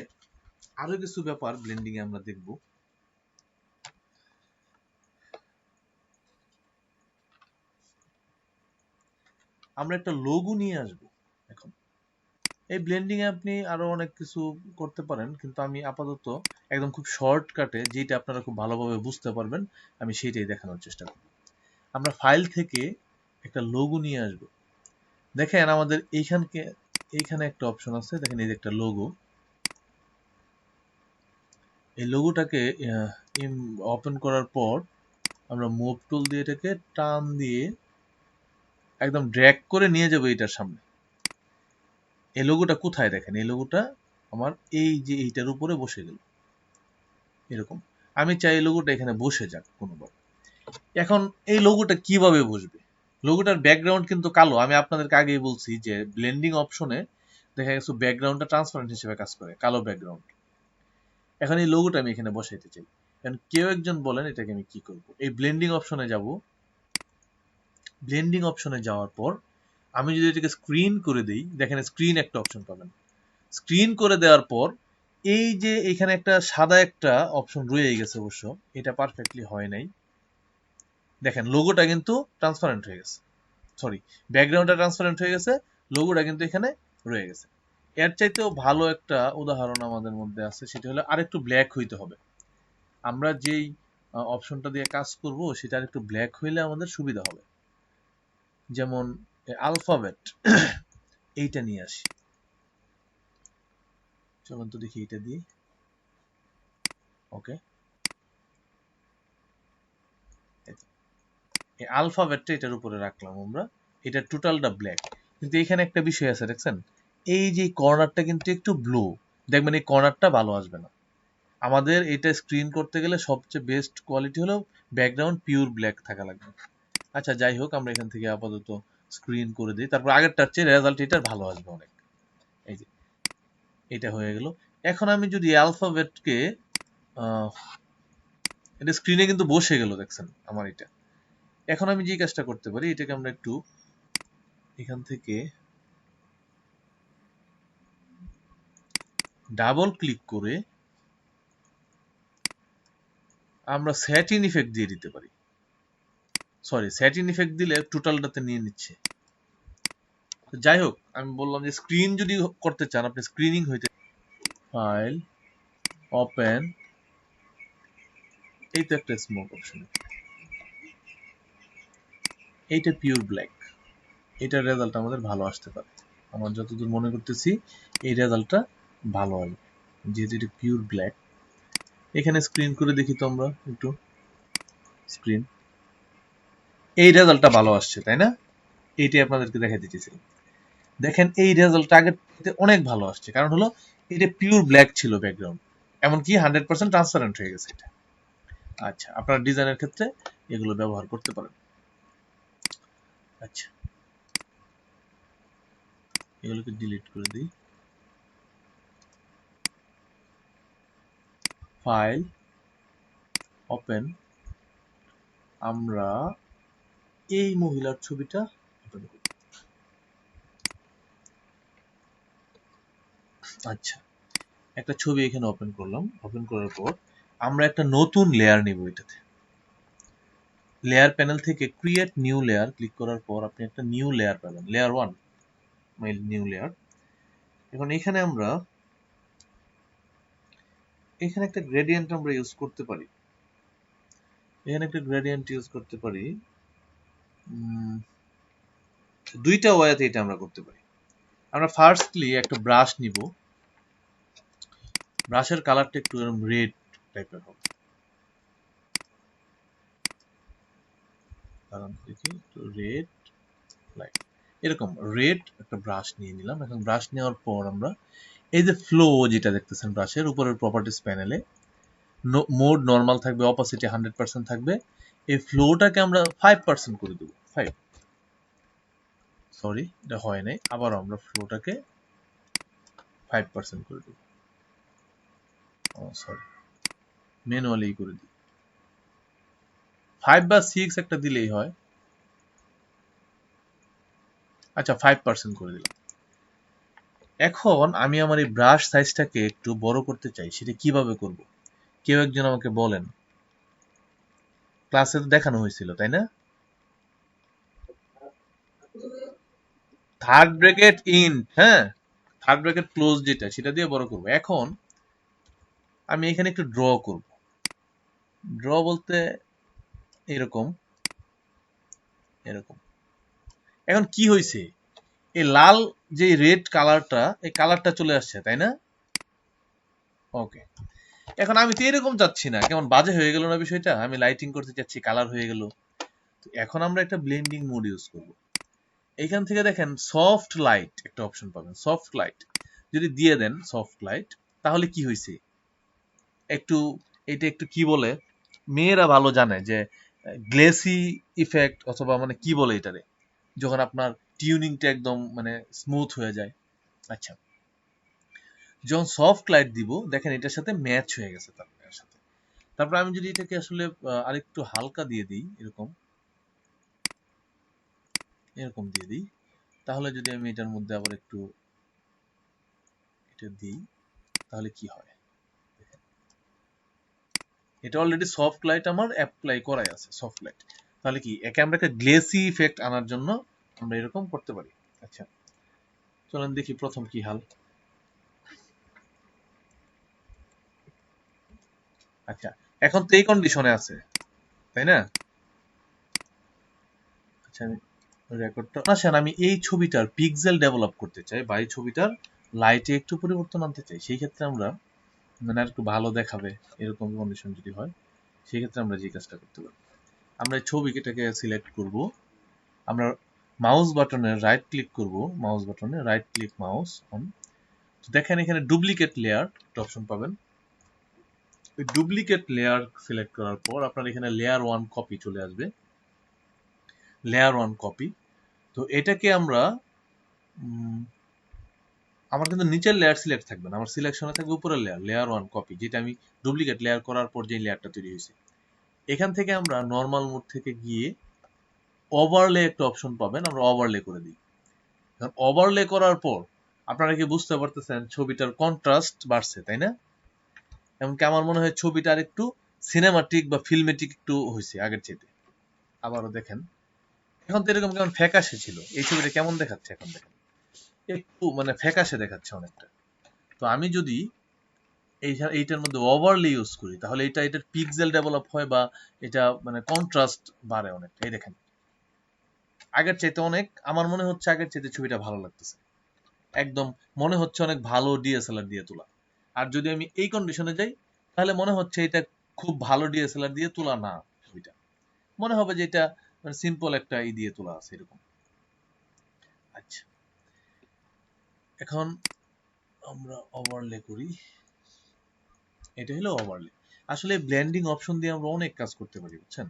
Speaker 1: আরো কিছু ব্যাপার ব্লেন্ডিং এ আমরা দেখব। আমরা একটা লোগো নিয়ে আসব। এখন এই ব্লেন্ডিং এ আপনি আরো অনেক কিছু করতে পারেন, কিন্তু আমি আপাতত একদম খুব শর্টকাটে যেটা আপনারা খুব ভালোভাবে বুঝতে পারবেন আমি সেটাই দেখানোর চেষ্টা করব। আমরা ফাইল থেকে একটা লোগো নিয়ে আসব। দেখেন আমাদের এইখানে একটা অপশন আছে, দেখেন এই যে একটা লোগো। এই লোগোটাকে ওপেন করার পর আমরা মুভ টুল দিয়ে এটাকে টান দিয়ে একদম ড্র্যাগ করে নিয়ে যাবো এটার সামনে। এই লোগোটা কোথায় দেখেন, এই লোগোটা আমার এই যে এইটার উপরে বসে গেল এরকম। আমি চাই এই লোগোটা এখানে বসে যাক কোনোভাবে। এখন এই লোগোটা কিভাবে বসবে, লোগোটার ব্যাকগ্রাউন্ড কিন্তু কালো, আমি আপনাদেরকে আগেই বলছি যে ব্লেন্ডিং অপশনে দেখা গেছে ব্যাকগ্রাউন্ডটা ট্রান্সপারেন্ট হিসেবে কাজ করে, কালো ব্যাকগ্রাউন্ড। এখন এই লোগোটা আমি এখানে বসাইতে চাই। এখন কেউ একজন বলেন এটাকে আমি কি করব। এই ব্লেন্ডিং অপশনে যাব, ব্লেন্ডিং অপশনে যাওয়ার পর আমি যদি এটাকে স্ক্রিন করে দিই, দেখেন স্ক্রিন একটা অপশন পাবেন। স্ক্রিন করে দেওয়ার পর এই যে এখানে একটা সাদা একটা অপশন রয়ে গেছে, অবশ্য এটা পারফেক্টলি হয় নাই। দেখেন লোগোটা কিন্তু ট্রান্সপারেন্ট হয়ে গেছে, সরি ব্যাকগ্রাউন্ডটা ট্রান্সপারেন্ট হয়ে গেছে, লোগোটা কিন্তু এখানে রয়ে গেছে। এর চাইতেও ভালো একটা উদাহরণ আমাদের মধ্যে আছে, সেটা হলো আরেকটু ব্ল্যাক হইতে হবে। আমরা যেই অপশনটা দিয়ে কাজ করব সেটা আরেকটু ব্ল্যাক হইলে আমাদের সুবিধা হবে। যেমন আলফাবেট এইটা নিয়ে আসি, চলুন তো দেখি এইটা দিয়ে। ওকে, এই আলফাবেটটা এটার উপরে রাখলাম আমরা, এটা টোটালটা ব্ল্যাক। কিন্তু এখানে একটা বিষয় আছে দেখছেন, এই যে কর্নারটা কিন্তু একটু ব্লু, দেখবেন এই কর্নারটা ভালো আসবে না। আমাদের এটা স্ক্রিন করতে গেলে সবচেয়ে বেস্ট কোয়ালিটি হলো ব্যাকগ্রাউন্ড পিওর ব্ল্যাক থাকা লাগবে। আচ্ছা যাই হোক, আমরা এখান থেকে আপাতত স্ক্রিন করে দিই, তারপর আগেরটার চেয়ে রেজাল্ট এটার ভালো আসবে অনেক। এই যে এটা হয়ে গেল। এখন আমি যদি অ্যালফাবেটকে এটা স্ক্রিনে কিন্তু বসে গেল, দেখছেন আমার এটা। এখন আমি যে কাজটা করতে পারি, এটাকে আমরা একটু এখান থেকে ডাবল ক্লিক করে আমরা স্যাটিন ইফেক্ট দিয়ে দিতে পারি। সরি, স্যাটিন ইফেক্ট দিলে টোটালটাতে নিয়ে নিচ্ছে। যাই হোক, আমি বললাম যে স্ক্রিন যদি করতে চান আপনি স্ক্রিনিং হইতে, ফাইল, ওপেন, এই তো একটা স্মোক অপশন, এইটা পিওর ব্ল্যাক, এটার রেজাল্ট আমাদের ভালো আসতে পারে। আমার যতদূর মনে করতেছি এই রেজাল্টটা ভালো হবে, যেহেতু এটা পিওর ব্ল্যাক। এখানে স্ক্রিন করে দেখি তো আমরা একটু, স্ক্রিন, এই রেজাল্টটা ভালো আসছে, তাই না? এইটাই আপনাদেরকে দেখাই দিতেছিলাম। দেখেন এই রেজাল্টটা আগের থেকে অনেক ভালো আসছে, কারণ হলো এটা পিওর ব্ল্যাক ছিল ব্যাকগ্রাউন্ড, এমনকি 100% ট্রান্সপারেন্ট হয়ে গেছে এটা। আচ্ছা, আপনার ডিজাইনের ক্ষেত্রে এগুলো ব্যবহার করতে পারেন। আচ্ছা, এগুলোকে ডিলিট করে দিই। ফাইল, ওপেন, আমরা এই মহিলার ছবিটা ওপেন করি। আচ্ছা, একটা ছবি এখানে ওপেন করলাম। ওপেন করার পর আমরা একটা নতুন লেয়ার নিব এটাতে। লেয়ার প্যানেল থেকে ক্রিয়েট নিউ লেয়ার ক্লিক করার পর আপনি একটা নিউ লেয়ার পাবেন, লেয়ার 1, নিউ লেয়ার। এখন এখানে আমরা এখানে একটা গ্রেডিয়েন্ট আমরা ইউজ করতে পারি, এখানে একটা গ্রেডিয়েন্ট ইউজ করতে পারি। দুইটা ওয়েতে এটা আমরা করতে পারি। আমরা ফার্স্টলি একটা ব্রাশ নিব, ব্রাশের কালারটা একটু এরকম রেড টাইপের হবে, কারণ দেখি একটু রেড লাইট, এরকম রেড একটা ব্রাশ নিয়ে নিলাম। এখন ব্রাশ নেওয়ার পর আমরা এই যে ফ্লো যেটা দেখতেছেন ব্রাশের উপরের প্রপার্টিস প্যানেলে, মোড নর্মাল থাকবে, অপাসিটি 100% থাকবে। এই ফ্লোটাকে আমরা 5% করে দেবো। 5, সরি এটা হয় নাই, আবার আমরা ফ্লোটাকে 5% করে দেবো। সরি, ম্যানুয়ালি করে দিই। 5 বা 6 একটা দিলেই হয়। আচ্ছা, 5% করে দিলাম। এখন আমি আমার এই ব্রাশ সাইজটাকে একটু বড় করতে চাই, সেটা কিভাবে করব? কেউ একজন আমাকে বলেন, ক্লাসে তো দেখানো হয়েছিল তাই না? থার্ড ব্র্যাকেট ইন, হ্যাঁ, থার্ড ব্র্যাকেট ক্লোজ যেটা, সেটা দিয়ে বড় করব। এখন আমি এখানে একটু ড্র করব। ড্র বলতে এরকম, এরকম। এখন কি হয়েছে, এই লাল যে রেড কালারটা, এই কালারটা চলে আসছে তাই না? ওকে, এখন আমি তো এরকম চাচ্ছি না, কেমন বাজে হয়ে গেল না বিষয়টা? আমি লাইটিং করতে চাচ্ছি, কালার হয়ে গেল। তো এখন আমরা একটা ব্লেন্ডিং মোড ইউজ করব। এইখান থেকে দেখেন সফট লাইট একটা অপশন পাবেন, সফট লাইট যদি দিয়ে দেন, সফট লাইট, তাহলে কি হয়েছে একটু, এটা একটু কি বলে, মেয়েরা ভালো জানে যে গ্লেসি ইফেক্ট, অথবা মানে কি বলে এটারে, যখন আপনার টিউনিংটা একদম মানে স্মুথ হয়ে যায়। আচ্ছা, যখন সফট লাইট দিব দেখেন এটার সাথে ম্যাচ হয়ে গেছে তার সাথে। তারপর আমি যদি এটাকে আসলে আরেকটু হালকা দিয়ে দিই, এরকম এরকম দিয়ে দিই, তাহলে যদি আমি এটার মধ্যে আবার একটু এটা দিই, তাহলে কি হয়? এটা অলরেডি সফট লাইট আমার অ্যাপ্লাই করাই আছে, সফট লাইট। তাহলে কি একে আমরা একটা গ্লেসি ইফেক্ট আনার জন্য আমরা এরকম করতে পারি। আচ্ছা, চলেন দেখি প্রথম কি হাল। আচ্ছা, এখন তো এই কন্ডিশনে আছে তাই না? আচ্ছা, আমি রেকর্ডটা আসেন, আমি এই ছবিটার পিক্সেল ডেভেলপ করতে চাই, বা এই ছবিটার লাইটে একটু পরিবর্তন আনতে চাই। সেই ক্ষেত্রে আমরা মানে আর একটু ভালো দেখাবে এরকম কন্ডিশন যদি হয়, সেই ক্ষেত্রে আমরা যে কাজটা করতে পারি, আমরা এই ছবিটাকে সিলেক্ট করব, আমরা মাউস বাটনে রাইট ক্লিক করব, মাউস বাটনে রাইট ক্লিক মাউস অন। দেখেন এখানে ডুপ্লিকেট লেয়ার একটা অপশন পাবেন। ওই ডুপ্লিকেট লেয়ার সিলেক্ট করার পর আপনার এখানে লেয়ার 1 কপি চলে আসবে, লেয়ার 1 কপি। তো তো এটাকে আমরা আমার কিন্তু নিচের লেয়ার সিলেক্ট থাকবে না, আমার সিলেকশনে থাকবে উপরের লেয়ার 1 কপি, যেটা আমি ডুপ্লিকেট লেয়ার করার পর যে লেয়ারটা তৈরি হয়েছে। এখান থেকে আমরা নর্মাল মোড থেকে গিয়ে ওভারলে একটা অপশন পাবেন, আমরা ওভারলে করে দিই। কারণ ওভারলে করার পর আপনারা কি বুঝতে পারতেছেন ছবিটার কন্ট্রাস্ট বাড়ছে, তাই না? এমনকি আমার মনে হয় ছবিটা আর একটু সিনেমাটিক বা ফিল্মেটিক একটু হয়েছে আগের চাইতে। আবারও দেখেন, এখন তো এরকম কেমন ফ্যাকাশে ছিল, এই ছবিটা কেমন দেখাচ্ছে এখন দেখেন, একটু মানে ফ্যাকাশে দেখাচ্ছে অনেকটা। তো আমি যদি এইটার মধ্যে ওভারলে ইউজ করি তাহলে এটার পিক্সেল ডেভেলপ হয় বা এটা মানে কন্ট্রাস্ট বাড়ে অনেকটা। এই দেখেন আগের চাইতে অনেক, আমার মনে হচ্ছে আগের চাইতে ছবিটা ভালো লাগতেছে, একদম মনে হচ্ছে অনেক ভালো ডিএসএলআর দিয়ে তোলা। আর যদি আমি এই কন্ডিশনে যাই তাহলে মনে হচ্ছে এটা খুব ভালো ডিএসএলআর দিয়ে তোলা না, ছবিটা মনে হবে যে এটা মানে সিম্পল একটা দিয়ে তোলা আছে এরকম। আচ্ছা, এখন আমরা ওভারলে করি, এটা হলো ওভারলে। আসলে ব্লেন্ডিং অপশন দিয়ে আমরা অনেক কাজ করতে পারি, বুঝছেন?